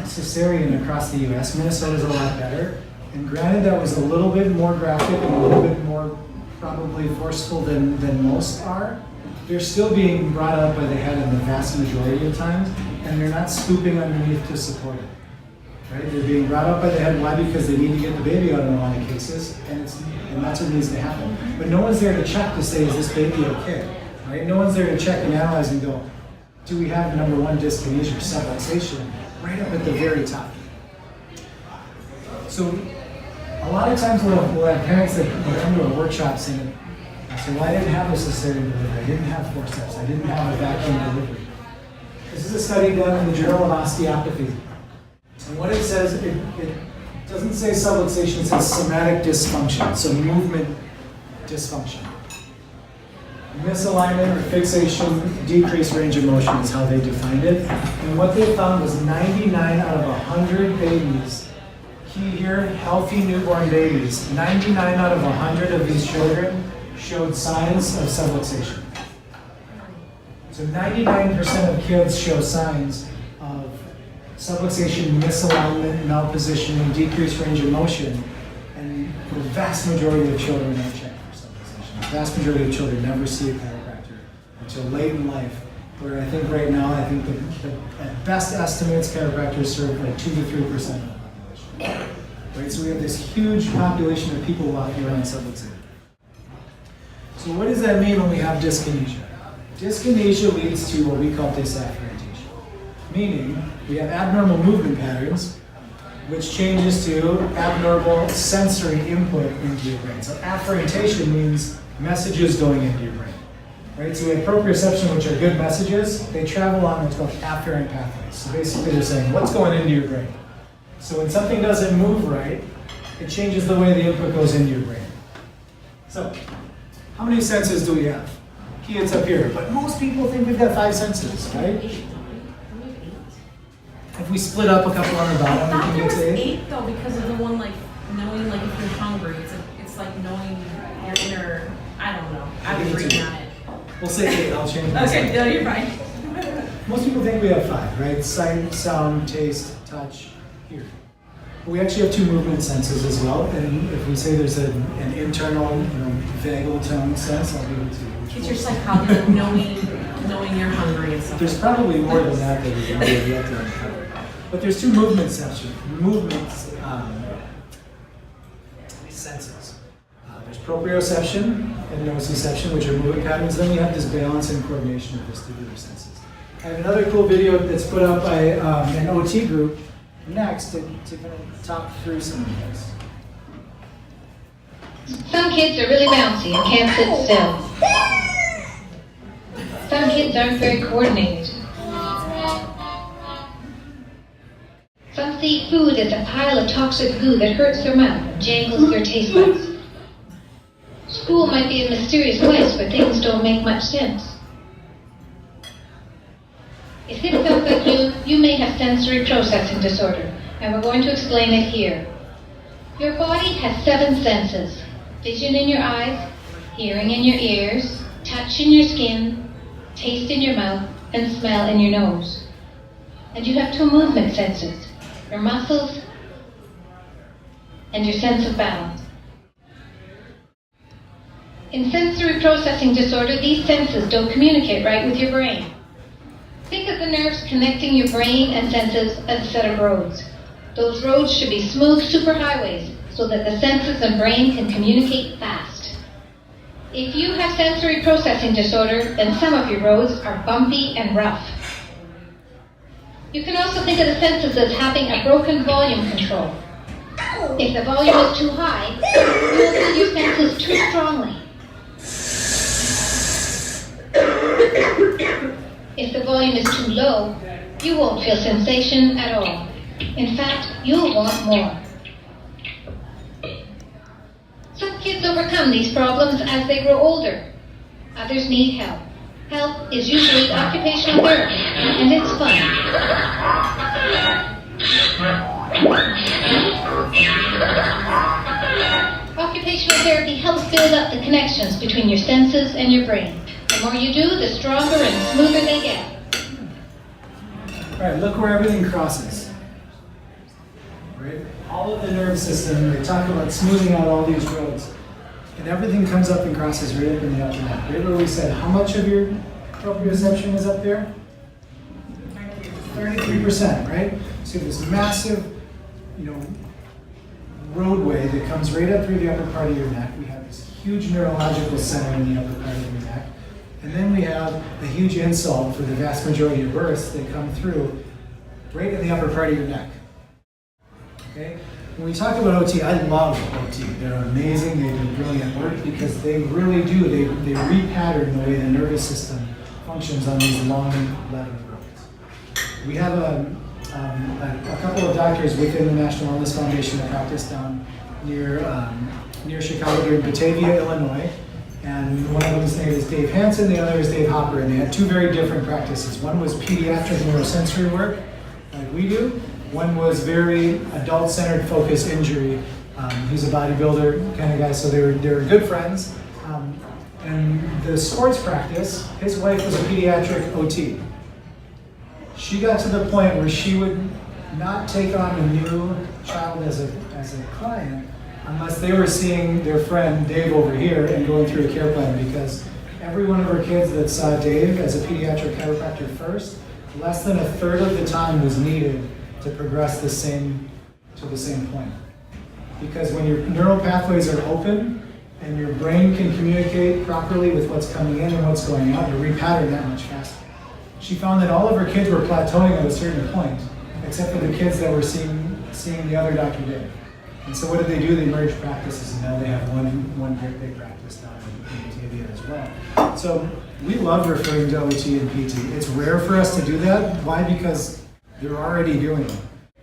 cesarean across the US. Minnesota's a lot better. And granted, that was a little bit more graphic and a little bit more probably forceful than most are. They're still being brought up by the head in the vast majority of times, and they're not scooping underneath to support it. Right? They're being brought up by the head. Why? Because they need to get the baby out in a lot of cases, and that's what needs to happen. But no one's there to check to say, is this baby okay? Right? No one's there to check and analyze and go, do we have number 1 dyskinesia or subluxation right up at the very top? So a lot of times we'll have parents that will come to a workshop saying, well, I didn't have a cesarean delivery, I didn't have forceps, I didn't have a vacuum delivery. This is a study done in the Journal of Osteopathy. And what it says, it doesn't say subluxation, it says somatic dysfunction, so movement dysfunction. Misalignment or fixation, decreased range of motion is how they defined it. And what they found was 99 out of 100 babies, key here, healthy newborn babies, 99 out of 100 of these children showed signs of subluxation. So 99% of kids show signs of subluxation, misalignment, malpositioning, decreased range of motion, and the vast majority of children don't check for subluxation. The vast majority of children never see a chiropractor until late in life, where I think right now, I think the at best estimates, chiropractors serve like 2 to 3% of the population. Right? So we have this huge population of people walking around subluxated. So what does that mean when we have dyskinesia? Dyskinesia leads to what we call disafferentation, meaning we have abnormal movement patterns, which changes to abnormal sensory input into your brain. So afferentation means messages going into your brain. Right? So we have proprioception, which are good messages. They travel on what's called afferent pathways. So basically they're saying, what's going into your brain? So when something doesn't move right, it changes the way the input goes into your brain. So, how many senses do we have? Key, it's up here. But most people think we've got 5 senses, right? If we split up a couple on the I bottom, thought we there can was get to 8. 8 though, because of the one like knowing like if you're hungry. It's like knowing your inner. I don't know. I was reading on it. We'll say 8. I'll change it. Okay, no, you're fine. Most people think we have 5, right? Sight, sound, taste, touch, hear. We actually have 2 movement senses as well. And if we say there's an internal, vagal tone sense, I'll be able to. It's your psychology, like knowing you're hungry and stuff. There's probably more than that we can really get to uncover. But there's 2 senses. There's proprioception and nociception, which are movement patterns. Then we have this balance and coordination of vestibular senses. I have another cool video that's put out by an OT group next to kind of talk through some of this. Some kids are really bouncy and can't sit still. Some kids aren't very coordinated. Some see food as a pile of toxic goo that hurts their mouth and jangles their taste buds. School might be a mysterious place where things don't make much sense. If it sounds like you may have sensory processing disorder, and we're going to explain it here. Your body has 7 senses: vision in your eyes, hearing in your ears, touch in your skin, taste in your mouth, and smell in your nose. And you have 2 movement senses: your muscles and your sense of balance. In sensory processing disorder, these senses don't communicate right with your brain. Think of the nerves connecting your brain and senses as a set of roads. Those roads should be smooth superhighways so that the senses and brain can communicate fast. If you have sensory processing disorder, then some of your roads are bumpy and rough. You can also think of the senses as having a broken volume control. If the volume is too high, you will feel your senses too strongly. If the volume is too low, you won't feel sensation at all. In fact, you'll want more. Some kids overcome these problems as they grow older. Others need help. Help is usually occupational therapy, and it's fun. Occupational therapy helps build up the connections between your senses and your brain. The more you do, the stronger and smoother they get. All right, look where everything crosses. Right? All of the nerve system, they talk about smoothing out all these roads. And everything comes up and crosses right up in the upper neck. Right where we said, how much of your proprioception is up there? 33%, right? So you have this massive, roadway that comes right up through the upper part of your neck. We have this huge neurological center in the upper part of your neck. And then we have a huge insult for the vast majority of births that come through right in the upper part of your neck. Okay? When we talk about OT, I love OT. They're amazing, they do brilliant work because they really do. They repattern the way the nervous system functions on these long letter roads. We have a couple of doctors within the National Wellness Foundation that practice down near Chicago, here in Batavia, Illinois. And one of them's name is Dave Hansen, the other is Dave Hopper, and they had 2 very different practices. One was pediatric neurosensory work, like we do. One was very adult-centered focus injury. He's a bodybuilder kind of guy, so they were good friends. And the sports practice, his wife was a pediatric OT. She got to the point where she would not take on a new child as a client unless they were seeing their friend Dave over here and going through a care plan, because every one of her kids that saw Dave as a pediatric chiropractor first, less than a third of the time was needed to progress to the same point. Because when your neural pathways are open and your brain can communicate properly with what's coming in and what's going out, you repattern that much faster. She found that all of her kids were plateauing at a certain point, except for the kids that were seeing the other Dr. Dave. And so what did they do? They merged practices, and now they have one great big practice down in Batavia as well. So we love referring to OT and PT. It's rare for us to do that. Why? Because they're already doing it,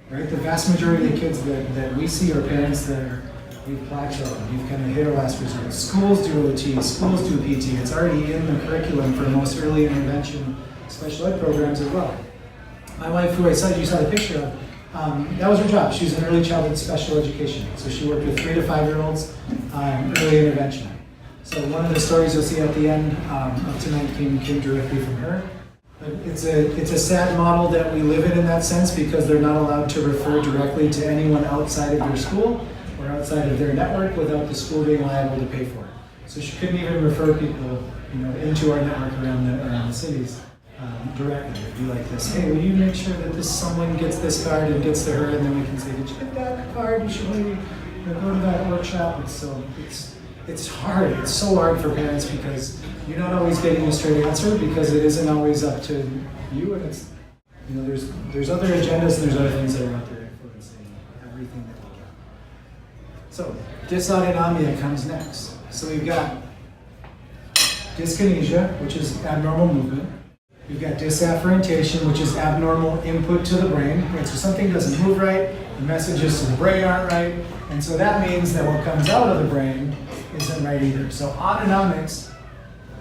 right? The vast majority of the kids that we see are parents that we've plateaued. We've kind of hit our last resort. Schools do OT, schools do PT. It's already in the curriculum for most early intervention special ed programs as well. My wife, who you saw the picture of, that was her job. She was in early childhood special education. So she worked with 3 to 5-year-olds, early intervention. So one of the stories you'll see at the end of tonight came directly from her. But it's a sad model that we live in that sense, because they're not allowed to refer directly to anyone outside of their school or outside of their network without the school being liable to pay for it. So she couldn't even refer people, into our network around the cities directly. It'd be like this: hey, will you make sure that someone gets this card and gets to her, and then we can say, did you get that card? You should maybe go to that workshop. It's hard. It's so hard for parents, because you're not always getting a straight answer, because it isn't always up to you, and it's there's other agendas and there's other things that are out there influencing everything that we get. So dysautonomia comes next. So we've got dyskinesia, which is abnormal movement. We've got disafferentation, which is abnormal input to the brain. Right? So something doesn't move right, the messages to the brain aren't right, and so that means that what comes out of the brain isn't right either. So autonomics,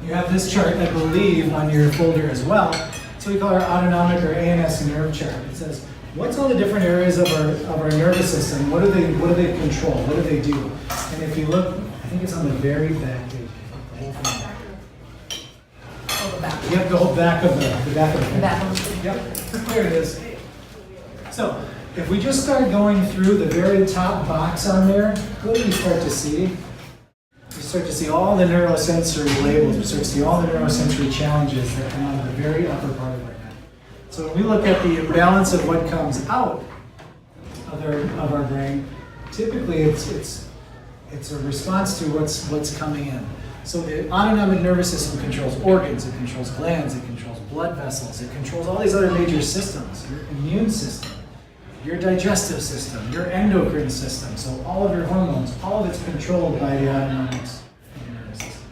you have this chart, I believe, on your folder as well. So we call our autonomic or ANS nerve chart. It says, what's all the different areas of our nervous system? What do they control? What do they do? And if you look, I think it's on the very back page. The whole thing back. Oh, the back. Yep, the whole back of the back of the thing. That one. Yep, there it is. So if we just start going through the very top box on there, what do you start to see? You start to see all the neurosensory labels. You start to see all the neurosensory challenges that come out of the very upper part of our head. So when we look at the imbalance of what comes out of our brain, typically it's a response to what's coming in. So the autonomic nervous system controls organs, it controls glands, it controls blood vessels, it controls all these other major systems, your immune system, your digestive system, your endocrine system, so all of your hormones, all of it's controlled by the autonomics of your nervous system.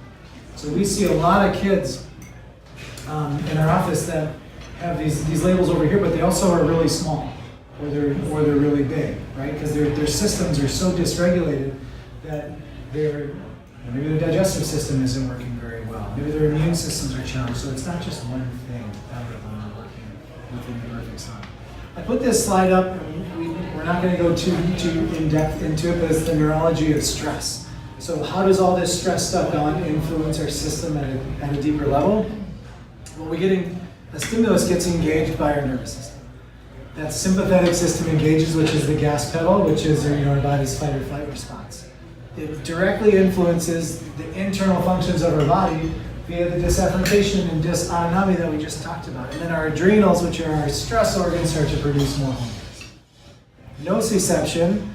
So we see a lot of kids in our office that have these labels over here, but they also are really small, or they're really big, right? Because their systems are so dysregulated that maybe their digestive system isn't working very well. Maybe their immune systems are challenged. So it's not just one thing that we're working within the perfect on. I put this slide up, and we're not going to go too in depth into it, but it's the neurology of stress. So how does all this stress stuff influence our system at a deeper level? Well, a stimulus gets engaged by our nervous system. That sympathetic system engages, which is the gas pedal, which is our body's fight or flight response. It directly influences the internal functions of our body via the disafferentation and dysautonomy that we just talked about. And then our adrenals, which are our stress organs, start to produce more hormones. Nociception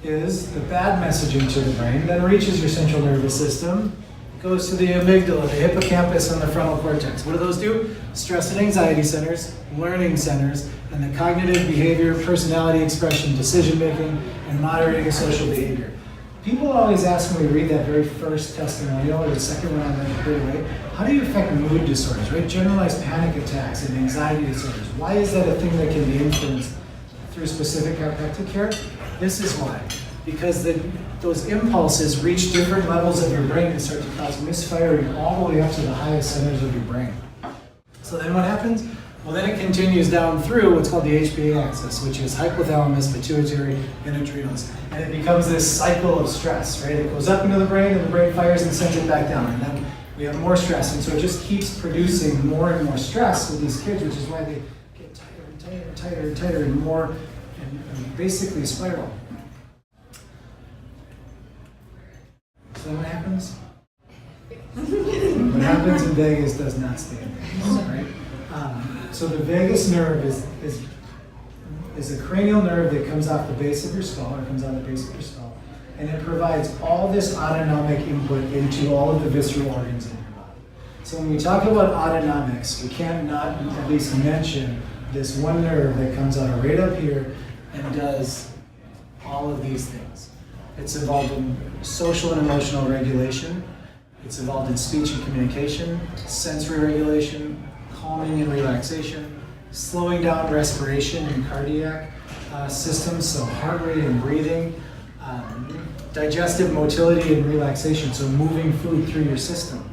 is the bad messaging to the brain, then reaches your central nervous system, goes to the amygdala, the hippocampus, and the frontal cortex. What do those do? Stress and anxiety centers, learning centers, and the cognitive behavior, personality expression, decision making, and moderating of social behavior. People always ask when we read that very first testimonial, or the second one on that right away, how do you affect mood disorders, right? Generalized panic attacks and anxiety disorders. Why is that a thing that can be influenced through specific chiropractic care? This is why. Because those impulses reach different levels of your brain and start to cause misfiring all the way up to the highest centers of your brain. So then what happens? Well, then it continues down through what's called the HPA axis, which is hypothalamus, pituitary, and adrenals. And it becomes this cycle of stress, right? It goes up into the brain, and the brain fires and sends it back down. And then we have more stress. And so it just keeps producing more and more stress with these kids, which is why they get tighter and tighter and tighter and tighter and more, and basically spiral. So then what happens? What happens in Vegas does not stay in Vegas, right? So the vagus nerve is a cranial nerve that comes off the base of your skull, or comes out of the base of your skull, and it provides all this autonomic input into all of the visceral organs in your body. So when we talk about autonomics, we can't not at least mention this one nerve that comes out right up here and does all of these things. It's involved in social and emotional regulation. It's involved in speech and communication, sensory regulation, calming and relaxation, slowing down respiration and cardiac systems, so heart rate and breathing, digestive motility and relaxation, so moving food through your system,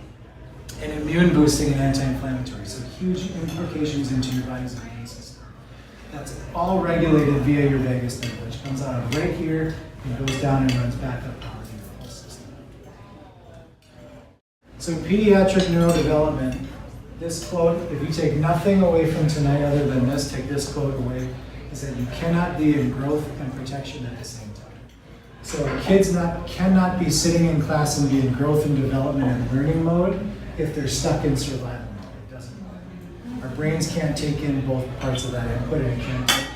and immune boosting and anti-inflammatory, so huge implications into your body's immune system. That's all regulated via your vagus nerve, which comes out of right here and goes down and runs back up power to your whole system. So in pediatric neurodevelopment, this quote, if you take nothing away from tonight other than this, take this quote away, is that you cannot be in growth and protection at the same time. So kids cannot be sitting in class and be in growth and development and learning mode if they're stuck in survival mode. It doesn't work. Our brains can't take in both parts of that input, and it can't take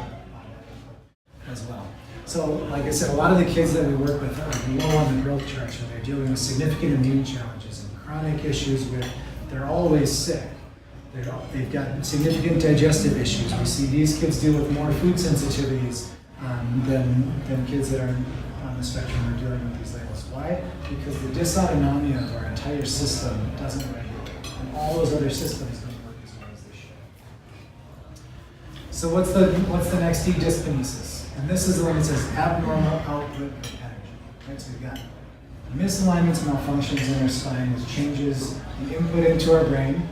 as well. So like I said, a lot of the kids that we work with are low on the growth chart, and they're dealing with significant immune challenges and chronic issues with they're always sick. They've got significant digestive issues. We see these kids deal with more food sensitivities than kids that are on the spectrum are dealing with these labels. Why? Because the dysautonomia of our entire system doesn't regulate, and all those other systems don't work as well as they should. So what's the next D? Dyskinesis. And this is the one that says abnormal output of energy. Right? So we've got misalignments, malfunctions in our spine, which changes the input into our brain,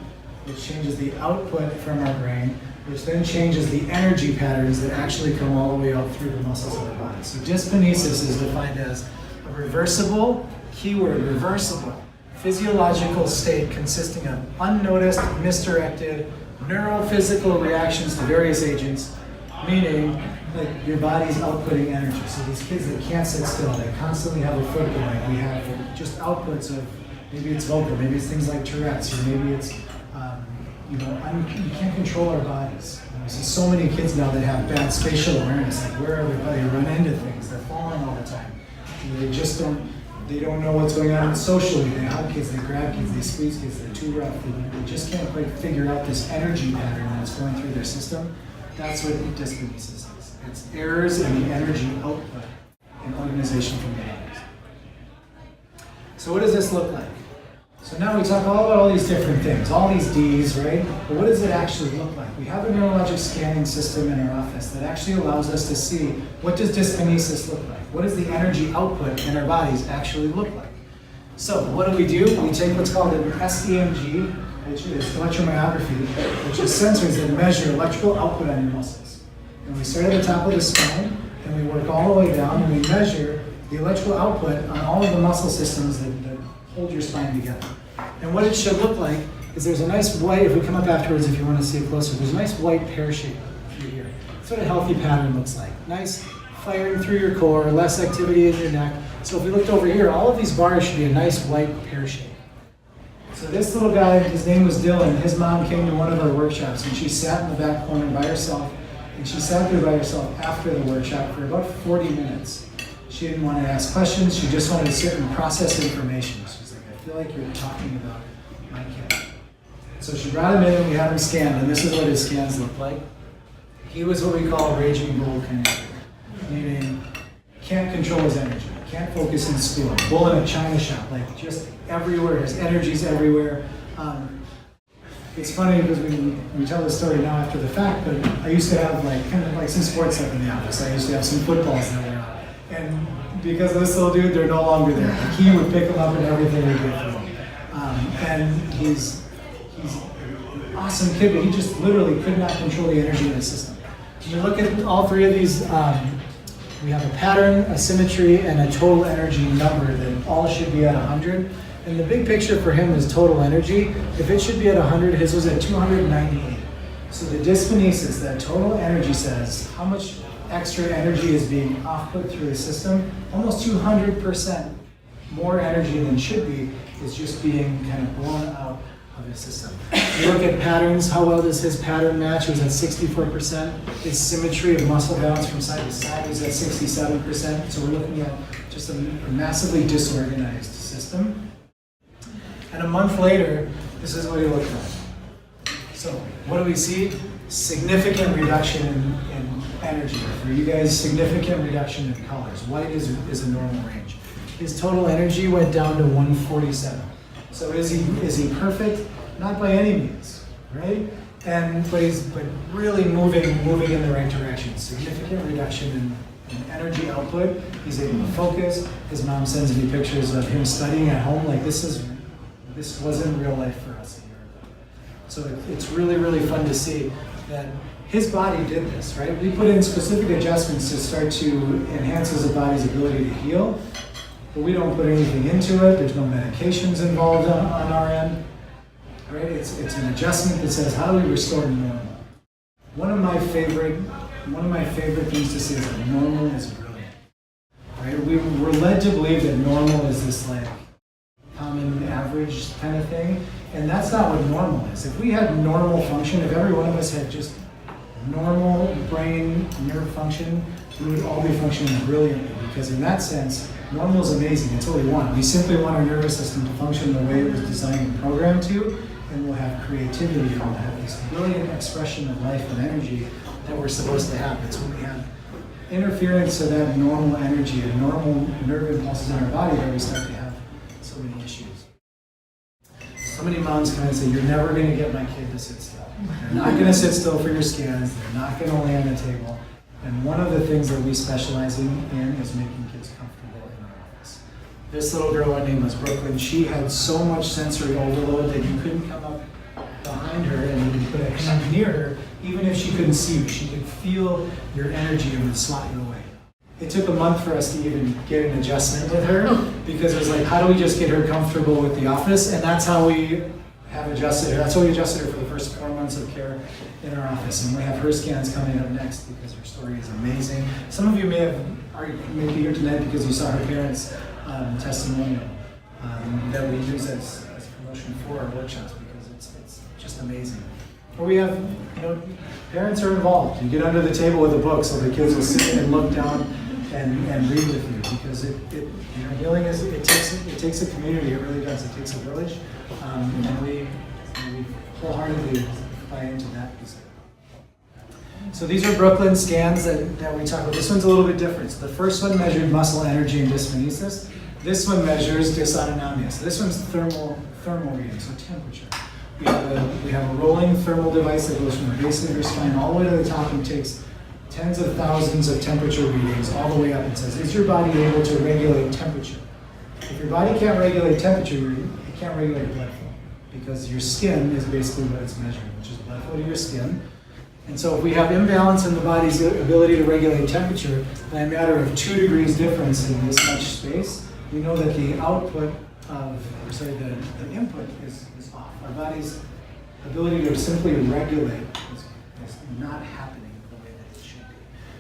which changes the output from our brain, which then changes the energy patterns that actually come all the way out through the muscles of the body. So dyskinesis is defined as a reversible, keyword reversible, physiological state consisting of unnoticed, misdirected, neurophysical reactions to various agents, meaning like your body's outputting energy. So these kids that can't sit still, they constantly have a foot going. We have just outputs of, maybe it's vocal, maybe it's things like Tourette's, or maybe it's, you can't control our bodies. We see so many kids now that have bad spatial awareness, like where everybody run into things, they're falling all the time. They just they don't know what's going on socially. They hug kids, they grab kids, they squeeze kids, they're too rough. They just can't quite figure out this energy pattern that's going through their system. That's what dyskinesis is. It's errors in the energy output and organization from the bodies. So what does this look like? So now we talk all about all these different things, all these Ds, right? But what does it actually look like? We have a neurologic scanning system in our office that actually allows us to see what does dyskinesis look like? What does the energy output in our bodies actually look like? So what do? We take what's called an SEMG, which is electromyography, which is sensors that measure electrical output on your muscles. And we start at the top of the spine, and we work all the way down, and we measure the electrical output on all of the muscle systems that hold your spine together. And what it should look like is there's a nice white, if we come up afterwards if you want to see it closer, there's a nice white pear shape through here. That's what a healthy pattern looks like. Nice firing through your core, less activity in your neck. So if we looked over here, all of these bars should be a nice white pear shape. So this little guy, his name was Dylan, his mom came to one of our workshops and she sat in the back corner by herself, and she sat there by herself after the workshop for about 40 minutes. She didn't want to ask questions, she just wanted to sit and process information. She's like, I feel like you're talking about my kid. So she brought him in and we had him scanned, and this is what his scans look like. He was what we call a raging bull connector, meaning can't control his energy, can't focus in school, bull in a china shop, like just everywhere, his energy's everywhere. It's funny because we tell the story now after the fact, but I used to have kind of like some sports stuff in the office. I used to have some footballs that were out. And because of this little dude, they're no longer there. Like he would pick them up and everything we did for him. And he's an awesome kid, but he just literally could not control the energy in his system. When you look at all three of these, we have a pattern, a symmetry, and a total energy number that all should be at 100. And the big picture for him is total energy. If it should be at 100, his was at 298. So the dyskinesis, that total energy says how much extra energy is being off-put through the system. Almost 200% more energy than should be is just being kind of blown out of his system. If you look at patterns, how well does his pattern match? It was at 64%. His symmetry of muscle balance from side to side was at 67%. So we're looking at just a massively disorganized system. And a month later, this is what he looked like. So what do we see? Significant reduction in energy. For you guys, significant reduction in colors. White is a normal range. His total energy went down to 147. So is he perfect? Not by any means, right? But he's really moving in the right direction. Significant reduction in energy output. He's able to focus. His mom sends me pictures of him studying at home. Like this wasn't real life for us a year ago. So it's really, really fun to see that his body did this, right? We put in specific adjustments to start to enhance his body's ability to heal, but we don't put anything into it. There's no medications involved on our end, right? It's an adjustment that says, how do we restore normal? One of my favorite things to say is that normal is brilliant, right? We're led to believe that normal is this like common average kind of thing, and that's not what normal is. If we had normal function, if every one of us had just normal brain nerve function, we would all be functioning brilliantly, because in that sense, normal is amazing. It's what we want. We simply want our nervous system to function the way it was designed and programmed to, and we'll have creativity, and we'll have this brilliant expression of life and energy that we're supposed to have. It's when we have interference of that normal energy and normal nerve impulses in our body that we start to have so many issues. So many moms come and say, you're never going to get my kid to sit still. They're not going to sit still for your scans. They're not going to lay on the table. And one of the things that we specialize in is making kids comfortable in our office. This little girl, her name was Brooklyn. She had so much sensory overload that you couldn't come up behind her and you could put a hand near her, even if she couldn't see you. She could feel your energy and would swat you away. It took a month for us to even get an adjustment with her, because it was like, how do we just get her comfortable with the office? And that's how we have adjusted her. That's how we adjusted her for the first 4 months of care in our office. And we have her scans coming up next, because her story is amazing. Some of you may be here tonight because you saw her parents' testimonial that we use as promotion for our workshops, because it's just amazing. Or we have, parents are involved. You get under the table with a book so the kids will sit and look down and read with you, because healing is, it takes a community. It really does. It takes a village, and we wholeheartedly buy into that piece of it. So these are Brooklyn scans that we talk about. This one's a little bit different. So the first one measured muscle energy and dysphonesis. This one measures dysautonomia. So this one's thermal reading, so temperature. We have a rolling thermal device that goes from the base of your spine all the way to the top and takes tens of thousands of temperature readings all the way up and says, is your body able to regulate temperature? If your body can't regulate temperature, it can't regulate blood flow, because your skin is basically what it's measuring, which is blood flow to your skin. And so if we have imbalance in the body's ability to regulate temperature, by a matter of 2 degrees difference in this much space, we know that the output the input is off. Our body's ability to simply regulate is not happening the way that it should be.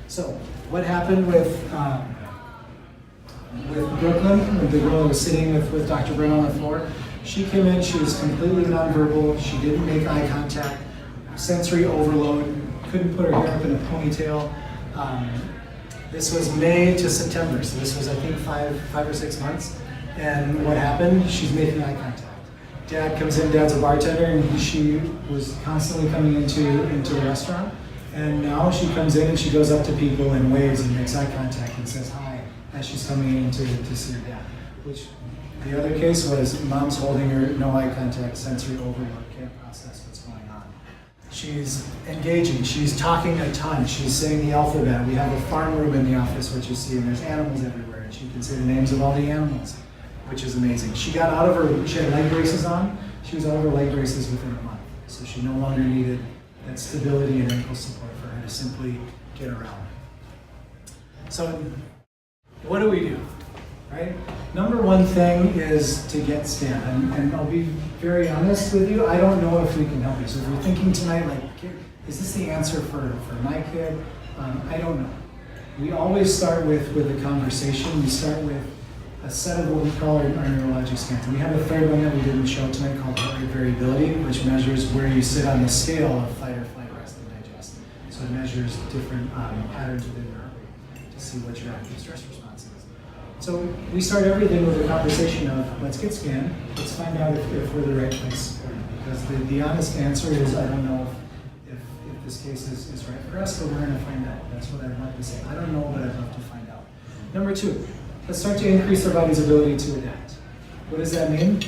So what happened with Brooklyn, the girl who was sitting with Dr. Brent on the floor? She came in, she was completely nonverbal, she didn't make eye contact, sensory overload, couldn't put her hair up in a ponytail. This was May to September, so this was, I think, five or 6 months. And what happened? She's making eye contact. Dad comes in, Dad's a bartender, and she was constantly coming into the restaurant. And now she comes in and she goes up to people and waves and makes eye contact and says hi as she's coming in to see her dad. Which the other case was mom's holding her, no eye contact, sensory overload, can't process what's going on. She's engaging, she's talking a ton, she's saying the alphabet. We have a farm room in the office, which you see, and there's animals everywhere, and she can say the names of all the animals, which is amazing. She got out of her, she had leg braces on, she was out of her leg braces within a month. So she no longer needed that stability and ankle support for her to simply get around. So what do we do, right? Number one thing is to get scanned. And I'll be very honest with you, I don't know if we can help you. So if you're thinking tonight, like, is this the answer for my kid? I don't know. We always start with a conversation. We start with a set of what we call our neurologic scans. And we have a third one that we didn't show tonight called heart rate variability, which measures where you sit on the scale of fight or flight, rest, and digest. So it measures different patterns within your heart rate to see what your active stress response is. So we start everything with a conversation of, let's get scanned, let's find out if we're the right place for you. Because the honest answer is, I don't know if this case is right for us, but we're going to find out. That's what I'd like to say. I don't know, but I'd love to find out. Number two, let's start to increase their body's ability to adapt. What does that mean?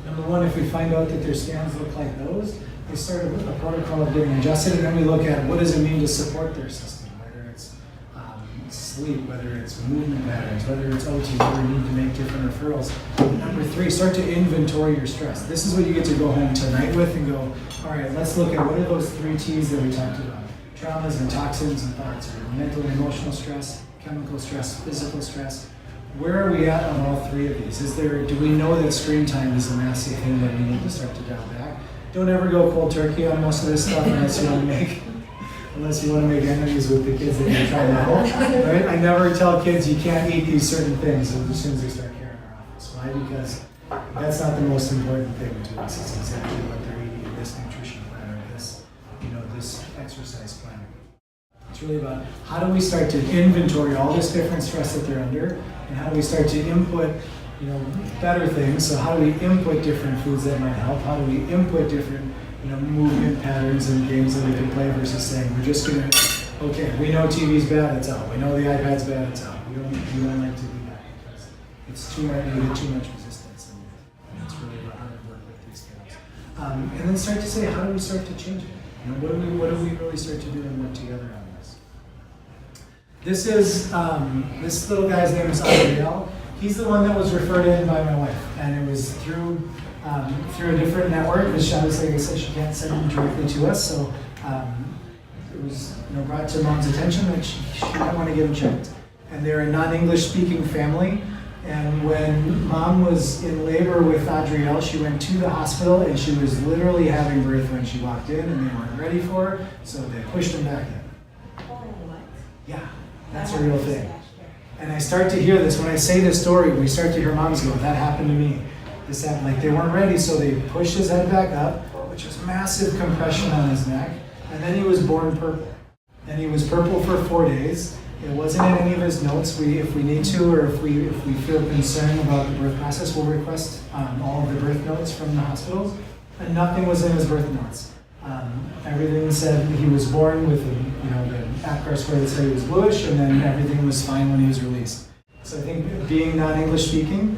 Number one, if we find out that their scans look like those, we start a protocol of getting adjusted, and then we look at what does it mean to support their system, whether it's sleep, whether it's movement patterns, whether it's OT, whether we need to make different referrals. Number three, start to inventory your stress. This is what you get to go home tonight with and go, all right, let's look at what are those 3 T's that we talked about. traumas and toxins and thoughts, or mental and emotional stress, chemical stress, physical stress. Where are we at on all three of these? Do we know that screen time is a massive thing that we need to start to dial back? Don't ever go cold turkey on most of this stuff unless you want to make enemies with the kids that you're trying to help, right? I never tell kids you can't eat these certain things as soon as they start here in our office. Why? Because that's not the most important thing to us. It's exactly what they're eating in this nutrition plan or this exercise plan. It's really about how do we start to inventory all this different stress that they're under, and how do we start to input, better things. So how do we input different foods that might help? How do we input different, movement patterns and games that we can play versus saying we're just gonna, okay, we know TV's bad, it's out. We know the iPad's bad, it's out. We don't like to do that because it's too much. You get too much resistance, and it's really about how to work with these things. And then start to say, how do we start to change it? What do we really start to do and work together on this? This is this little guy's name is Adriel. He's the one that was referred in by my wife, and it was through a different network. Because like I said, she can't send him directly to us, so it was brought to Mom's attention that she might want to get him checked. And they're a non-English speaking family. And when Mom was in labor with Adriel, she went to the hospital, and she was literally having birth when she walked in, and they weren't ready for her, so they pushed him back in. Yeah, that's a real thing. And I start to hear this when I say this story. We start to hear moms go, "That happened to me. This happened." Like they weren't ready, so they pushed his head back up, which was massive compression on his neck, and then he was born purple. And he was purple for 4 days. It wasn't in any of his notes. If we need to, or if we feel concerned about the birth process, we'll request all of the birth notes from the hospitals. And nothing was in his birth notes. Everything said he was born with the APGAR score that said he was bluish, and then everything was fine when he was released. So I think being non-English speaking,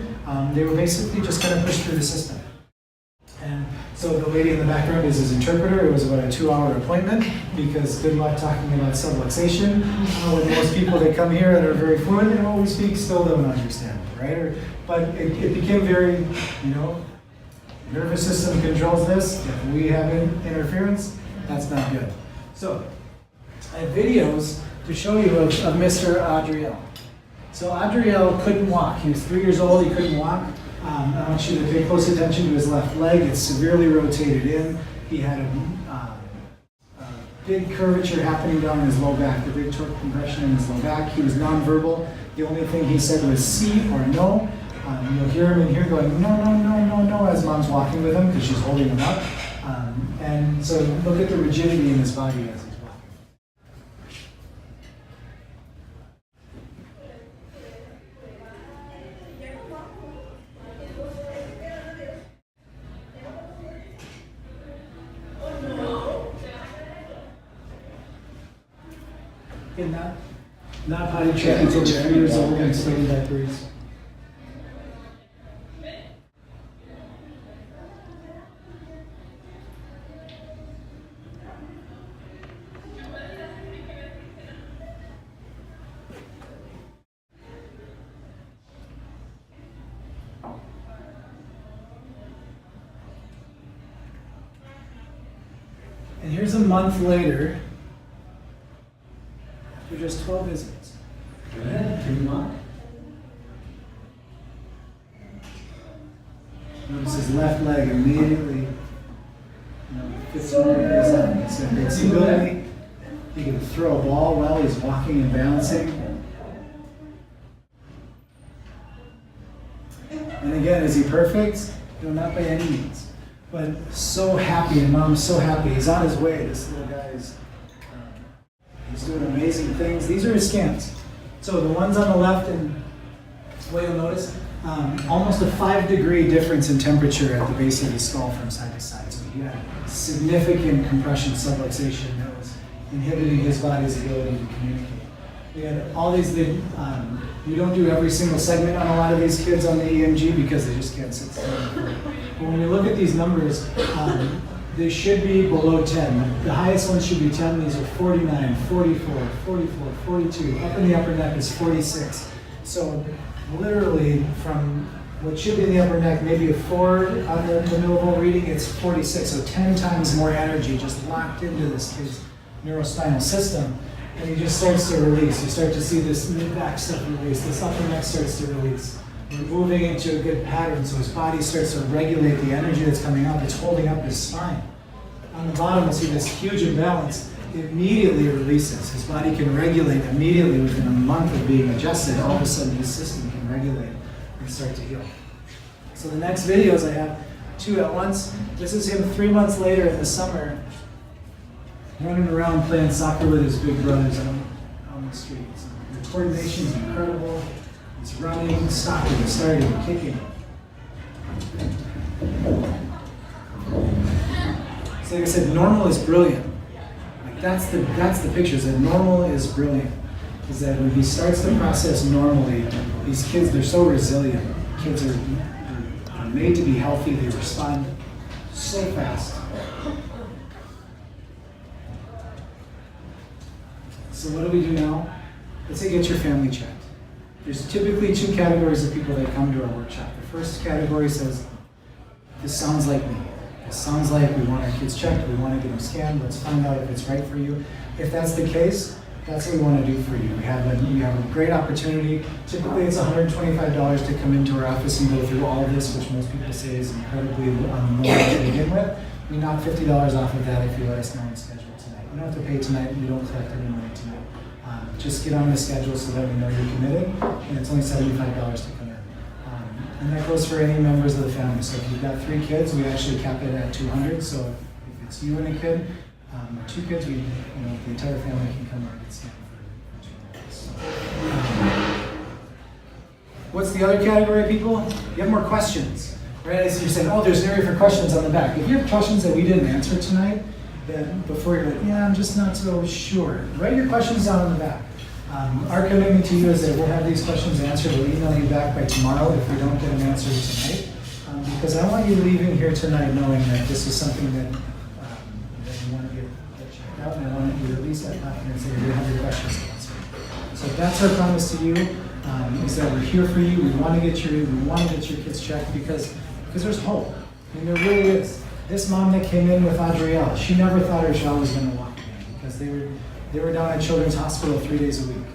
they were basically just kind of pushed through the system. And so the lady in the background is his interpreter. It was about a 2-hour appointment because good luck talking about subluxation when most people that come here that are very fluent in what we speak still don't understand, right? But it became very, nervous system controls this. If we have interference, that's not good. So I have videos to show you of Mr. Adriel. So Adriel couldn't walk. He was 3 years old, he couldn't walk. I want you to pay close attention to his left leg. It's severely rotated in. He had a big curvature happening down his low back, the big torque compression in his low back. He was nonverbal. The only thing he said was "see" or "no." You'll hear him in here going, "No, no, no, no, no," as Mom's walking with him because she's holding him up. And so look at the rigidity in his body as he's walking. Not potty trained until 3 years old and still in diapers. And here's a month later, after just 12 visits. Can you walk? Notice his left leg immediately, 15 degrees on. He's got good stability. He can throw a ball while he's walking and balancing. And again, is he perfect? No, not by any means. But so happy, and Mom's so happy. He's on his way. This little guy is he's doing amazing things. These are his scans. So the ones on the left, and what you'll notice, almost a 5-degree difference in temperature at the base of the skull from side to side. So he had significant compression subluxation that was inhibiting his body's ability to communicate. We had all these things. We don't do every single segment on a lot of these kids on the EMG because they just can't sit still. But when you look at these numbers, they should be below 10. The highest ones should be 10. These are 49, 44, 44, 42. Up in the upper neck is 46. So literally from what should be in the upper neck, maybe a 4 on the millivolt reading, it's 46. So 10 times more energy just locked into this kid's neurospinal system, and he just starts to release. You start to see this mid-back stuff release, this upper neck starts to release. We're moving into a good pattern, so his body starts to regulate the energy that's coming up. It's holding up his spine. On the bottom, we'll see this huge imbalance. It immediately releases. His body can regulate immediately within a month of being adjusted. All of a sudden, his system can regulate and start to heal. So the next videos, I have 2 at once. This is him 3 months later in the summer, running around playing soccer with his big brothers on the streets. The coordination is incredible. He's running, stopping, starting, kicking. So like I said, normal is brilliant. Like that's the picture, is that normal is brilliant. Is that when he starts the process normally, these kids, they're so resilient. Kids are made to be healthy, they respond so fast. So what do we do now? Let's say get your family checked. There's typically 2 categories of people that come to our workshop. The first category says, this sounds like me. This sounds like we want our kids checked, we want to get them scanned, let's find out if it's right for you. If that's the case, that's what we want to do for you. We have a great opportunity. Typically it's $125 to come into our office and go through all of this, which most people say is incredibly low to begin with. We knock $50 off of that if you let us know on schedule tonight. You don't have to pay tonight, we don't collect any money tonight. Just get on the schedule so that we know you're committed, and it's only $75 to come in. And that goes for any members of the family. So if you've got 3 kids, we actually cap it at $200. So if it's you and a kid, or 2 kids, the entire family can come and get scanned for $200. What's the other category of people? You have more questions, right? So you're saying, oh, there's an area for questions on the back. If you have questions that we didn't answer tonight, then before you're like, yeah, I'm just not so sure, write your questions down on the back. Our commitment to you is that we'll have these questions answered. We'll email you back by tomorrow if we don't get them answered tonight. Because I want you leaving here tonight knowing that this is something that you want to get checked out, and I want you to at least have confidence that you'll have your questions answered. So that's our promise to you, is that we're here for you. We want to get your kids checked because there's hope. I mean, there really is. This mom that came in with Adrielle, she never thought her child was going to walk again because they were down at Children's Hospital 3 days a week,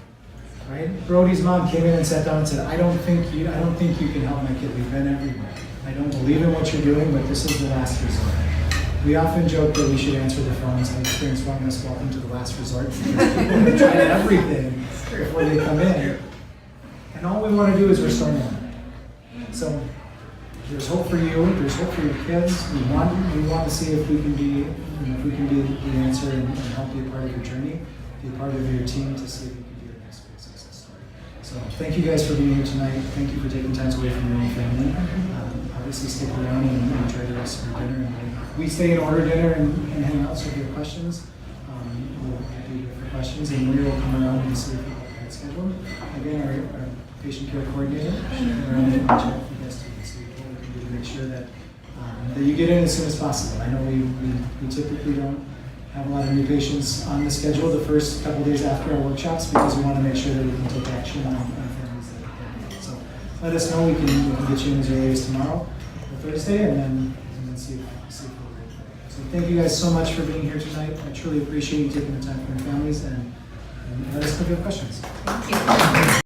right? Brody's mom came in and sat down and said, I don't think you can help my kid. We've been everywhere. I don't believe in what you're doing, but this is the last resort. We often joke that we should answer the phones. I experienced one of us welcome to the last resort because people have tried everything before they come in. And all we want to do is restore them. So there's hope for you. There's hope for your kids. We want to see if we can be, the answer and help be a part of your journey, be a part of your team to see if we can be your next big success story. So thank you guys for being here tonight. Thank you for taking time away from your own family. Obviously stick around and enjoy the rest of your dinner. And we stay and order dinner and hang out. So if you have questions, we'll be here for questions, and Maria will come around and see if we have scheduled. Again, our patient care coordinator should come around and check for you guys to see what we can do to make sure that you get in as soon as possible. I know we typically don't have a lot of new patients on the schedule the first couple days after our workshops because we want to make sure that we can take action on families that need. So let us know. We can get you in as early as tomorrow or Thursday, and then see if we're ready. So thank you guys so much for being here tonight. I truly appreciate you taking the time for your families, and let us know if you have questions. Thank you.